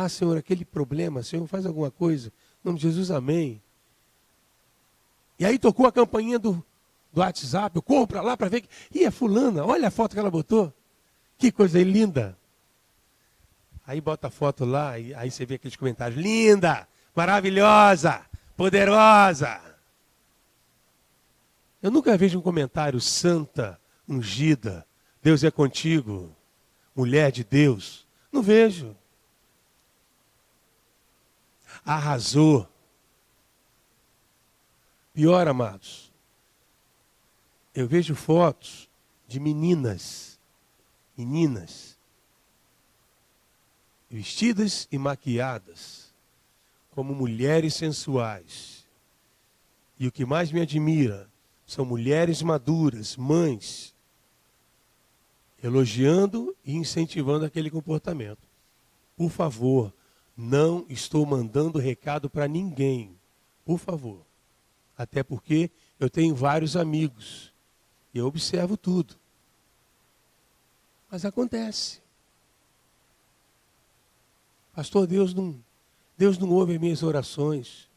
Senhor, aquele problema, Senhor, faz alguma coisa. Em nome de Jesus, amém. E aí tocou a campainha do WhatsApp, eu corro para lá para ver. É fulana, olha a foto que ela botou. Que coisa linda. Aí bota a foto lá, e aí você vê aqueles comentários. Linda, maravilhosa, poderosa. Eu nunca vejo um comentário santa, ungida, Deus é contigo, mulher de Deus. Não vejo. Arrasou. Pior, amados, eu vejo fotos de meninas, vestidas e maquiadas, como mulheres sensuais. E o que mais me admira são mulheres maduras, mães, elogiando e incentivando aquele comportamento. Por favor, não estou mandando recado para ninguém. Por favor. Até porque eu tenho vários amigos. E eu observo tudo. Mas acontece. Pastor, Deus não ouve as minhas orações.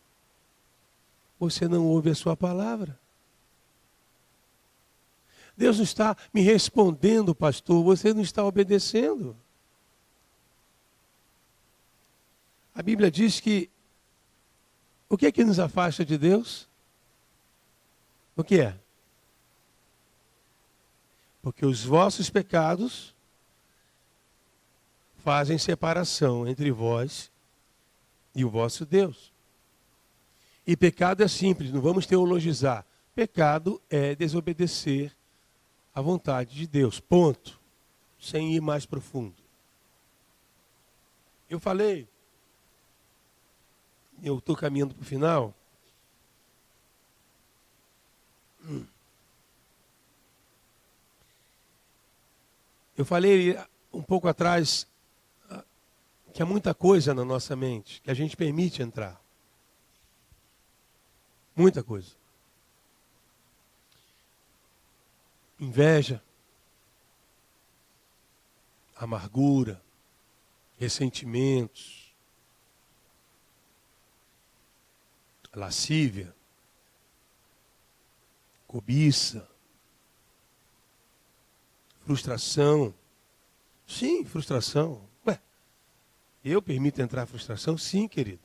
Você não ouve a sua palavra. Deus não está me respondendo, pastor. Você não está obedecendo. A Bíblia diz que o que é que nos afasta de Deus? O que é? Porque os vossos pecados fazem separação entre vós e o vosso Deus. E pecado é simples, não vamos teologizar. Pecado é desobedecer a vontade de Deus, ponto, sem ir mais profundo. Eu falei, eu estou caminhando para o final. Eu falei um pouco atrás que há muita coisa na nossa mente que a gente permite entrar. Muita coisa. Inveja, amargura, ressentimentos, lascívia, cobiça, frustração. Sim, frustração. Ué, eu permito entrar a frustração? Sim, querido.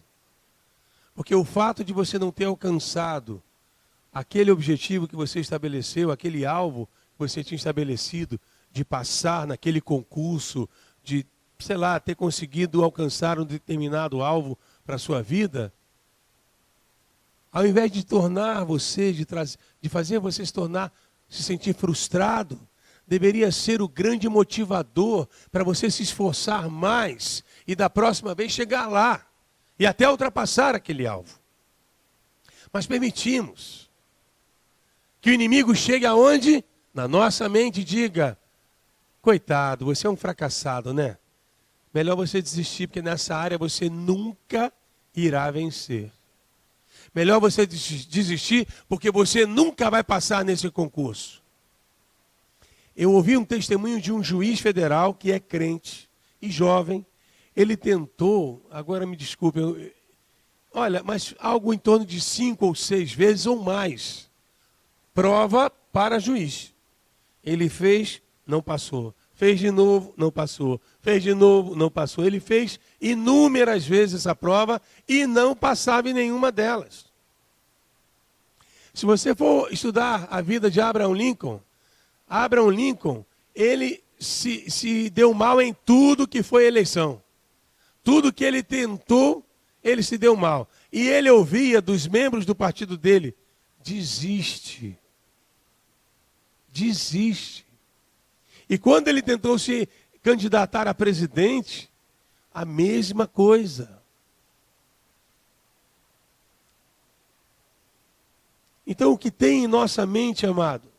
Porque o fato de você não ter alcançado aquele objetivo que você estabeleceu, aquele alvo que você tinha estabelecido, de passar naquele concurso, de, sei lá, ter conseguido alcançar um determinado alvo para a sua vida, ao invés de tornar você, de fazer você se sentir frustrado, deveria ser o grande motivador para você se esforçar mais e da próxima vez chegar lá e até ultrapassar aquele alvo. Mas permitimos que o inimigo chegue aonde? Na nossa mente e diga, coitado, você é um fracassado, né? Melhor você desistir, porque nessa área você nunca irá vencer. Melhor você desistir, porque você nunca vai passar nesse concurso. Eu ouvi um testemunho de um juiz federal que é crente e jovem. Ele tentou, agora me desculpe, olha, mas algo em torno de 5 ou 6 vezes ou mais. Prova para juiz. Ele fez, não passou. Fez de novo, não passou. Fez de novo, não passou. Ele fez inúmeras vezes essa prova e não passava em nenhuma delas. Se você for estudar a vida de Abraham Lincoln, ele se deu mal em tudo que foi eleição. Tudo que ele tentou, ele se deu mal. E ele ouvia dos membros do partido dele, desiste. Desiste. E quando ele tentou se candidatar a presidente, a mesma coisa. Então o que tem em nossa mente, amado,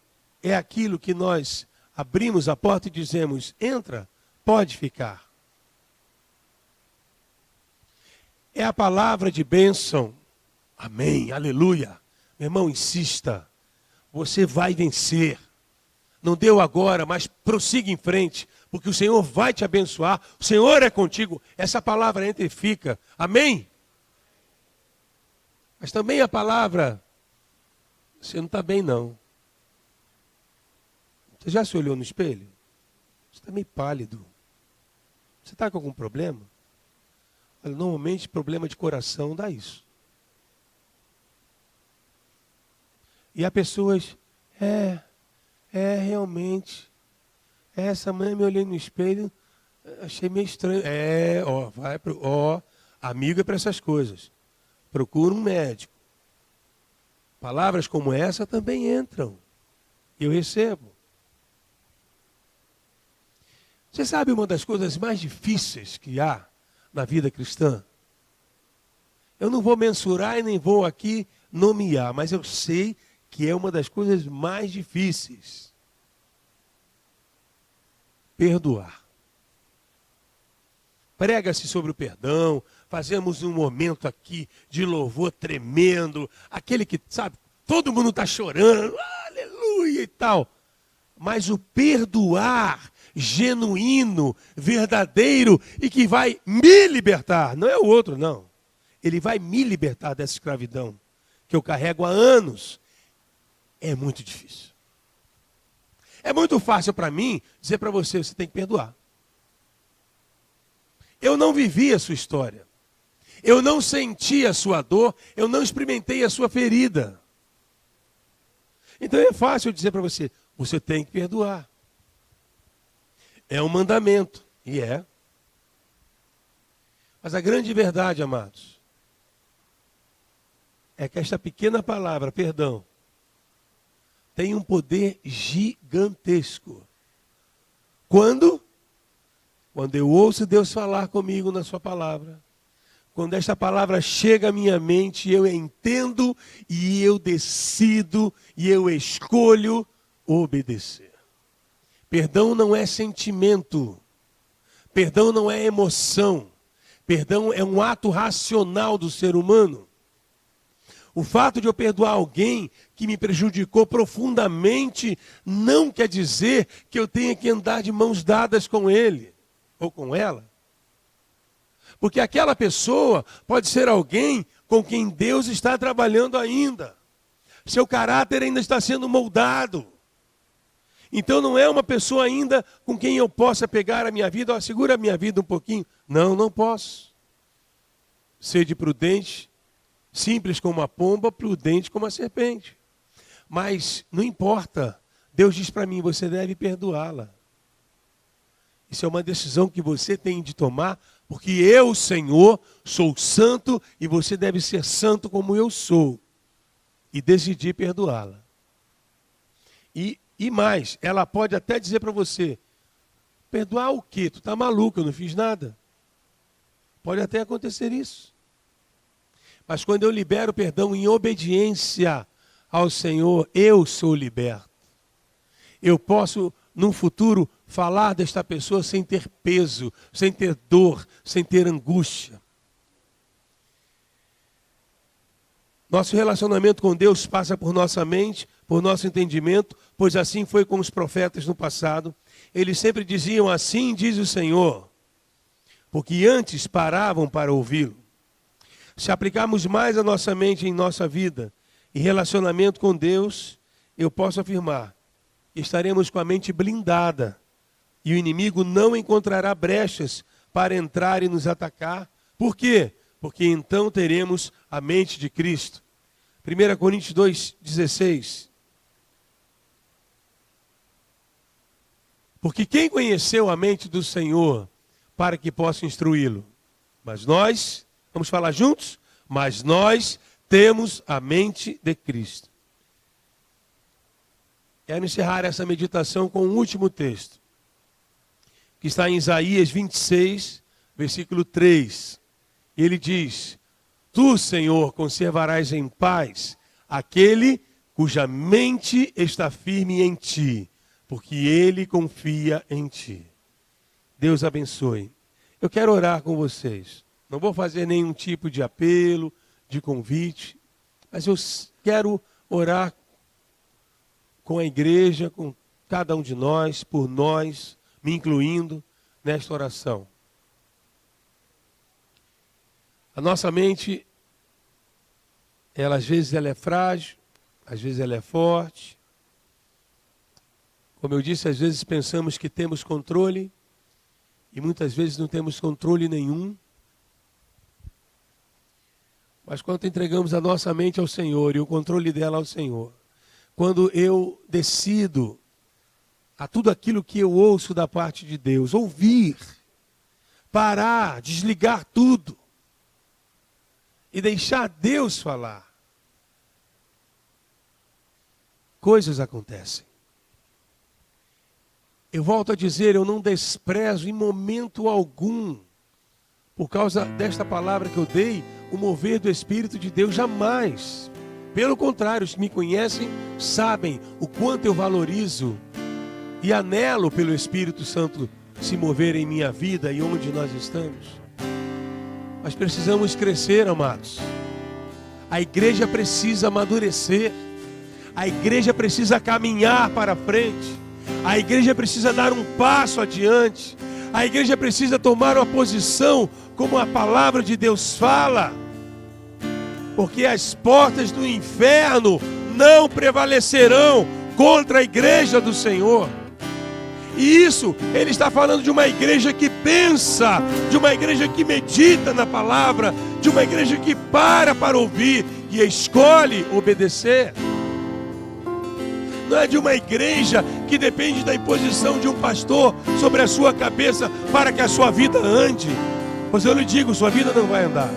é aquilo que nós abrimos a porta e dizemos, entra, pode ficar. É a palavra de bênção. Amém, aleluia. Meu irmão, insista. Você vai vencer. Não deu agora, mas prossiga em frente, porque o Senhor vai te abençoar. O Senhor é contigo. Essa palavra entra e fica. Amém? Mas também a palavra, você não está bem não. Você já se olhou no espelho? Você está meio pálido. Você está com algum problema? Olha, normalmente problema de coração dá isso. E há pessoas, realmente, essa mãe me olhei no espelho, achei meio estranho. Amigo é para essas coisas. Procura um médico. Palavras como essa também entram. Eu recebo. Você sabe uma das coisas mais difíceis que há na vida cristã? Eu não vou mensurar e nem vou aqui nomear, mas eu sei que é uma das coisas mais difíceis. Perdoar. Prega-se sobre o perdão, fazemos um momento aqui de louvor tremendo, aquele que, sabe, todo mundo está chorando, aleluia e tal. Mas o perdoar genuíno, verdadeiro e que vai me libertar, não é o outro não. Ele vai me libertar dessa escravidão que eu carrego há anos. É muito difícil. É muito fácil para mim dizer para você, você tem que perdoar. Eu não vivi a sua história. Eu não senti a sua dor, eu não experimentei a sua ferida. Então é fácil eu dizer para você, você tem que perdoar. É um mandamento, e é. Mas a grande verdade, amados, é que esta pequena palavra, perdão, tem um poder gigantesco. Quando? Quando eu ouço Deus falar comigo na sua palavra. Quando esta palavra chega à minha mente, eu entendo e eu decido e eu escolho obedecer. Perdão não é sentimento. Perdão não é emoção. Perdão é um ato racional do ser humano. O fato de eu perdoar alguém que me prejudicou profundamente não quer dizer que eu tenha que andar de mãos dadas com ele ou com ela. Porque aquela pessoa pode ser alguém com quem Deus está trabalhando ainda. Seu caráter ainda está sendo moldado. Então não é uma pessoa ainda com quem eu possa pegar a minha vida, segura a minha vida um pouquinho. Não, não posso. Sede prudente, simples como a pomba, prudente como a serpente. Mas não importa. Deus diz para mim, você deve perdoá-la. Isso é uma decisão que você tem de tomar, porque eu, Senhor, sou santo e você deve ser santo como eu sou. E decidir perdoá-la. E mais, ela pode até dizer para você, perdoar o quê? Tu está maluco, eu não fiz nada. Pode até acontecer isso. Mas quando eu libero perdão em obediência ao Senhor, eu sou liberto. Eu posso, no futuro, falar desta pessoa sem ter peso, sem ter dor, sem ter angústia. Nosso relacionamento com Deus passa por nossa mente, por nosso entendimento, pois assim foi com os profetas no passado. Eles sempre diziam, assim diz o Senhor, porque antes paravam para ouvi-lo. Se aplicarmos mais a nossa mente em nossa vida e relacionamento com Deus, eu posso afirmar que estaremos com a mente blindada e o inimigo não encontrará brechas para entrar e nos atacar. Por quê? Porque então teremos a mente de Cristo. 1 Coríntios 2,16. Porque quem conheceu a mente do Senhor para que possa instruí-lo? Mas nós, vamos falar juntos? Mas nós temos a mente de Cristo. Quero encerrar essa meditação com um último texto, que está em Isaías 26, versículo 3. Ele diz, tu, Senhor, conservarás em paz aquele cuja mente está firme em ti, porque ele confia em ti. Deus abençoe. Eu quero orar com vocês. Não vou fazer nenhum tipo de apelo, de convite, mas eu quero orar com a igreja, com cada um de nós, por nós, me incluindo nesta oração. A nossa mente, às vezes ela é frágil, às vezes ela é forte. Como eu disse, às vezes pensamos que temos controle e muitas vezes não temos controle nenhum. Mas quando entregamos a nossa mente ao Senhor e o controle dela ao Senhor, quando eu decido a tudo aquilo que eu ouço da parte de Deus, ouvir, parar, desligar tudo e deixar Deus falar, coisas acontecem. Eu volto a dizer, eu não desprezo em momento algum, por causa desta palavra que eu dei, o mover do Espírito de Deus, jamais. Pelo contrário, os que me conhecem sabem o quanto eu valorizo e anelo pelo Espírito Santo se mover em minha vida e onde nós estamos. Mas precisamos crescer, amados. A igreja precisa amadurecer. A igreja precisa caminhar para frente. A igreja precisa dar um passo adiante. A igreja precisa tomar uma posição como a palavra de Deus fala. Porque as portas do inferno não prevalecerão contra a igreja do Senhor. E isso, ele está falando de uma igreja que pensa, de uma igreja que medita na palavra, de uma igreja que para ouvir e escolhe obedecer. Não é de uma igreja que depende da imposição de um pastor sobre a sua cabeça para que a sua vida ande. Pois eu lhe digo, sua vida não vai andar.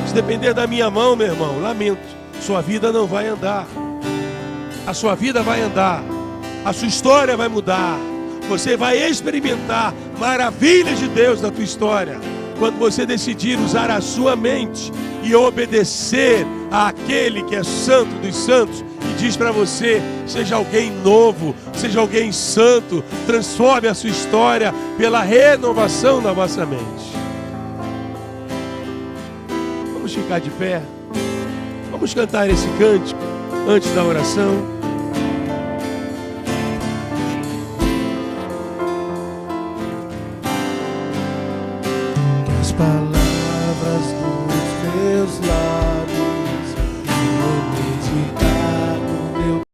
Se depender da minha mão, meu irmão, lamento, sua vida não vai andar. a sua vida vai andar, a sua história vai mudar. Você vai experimentar maravilhas de Deus na tua história quando você decidir usar a sua mente e obedecer àquele que é santo dos santos e diz para você: seja alguém novo, seja alguém santo, transforme a sua história pela renovação da vossa mente. Vamos ficar de pé, vamos cantar esse cântico antes da oração. Palavras dos meus lábios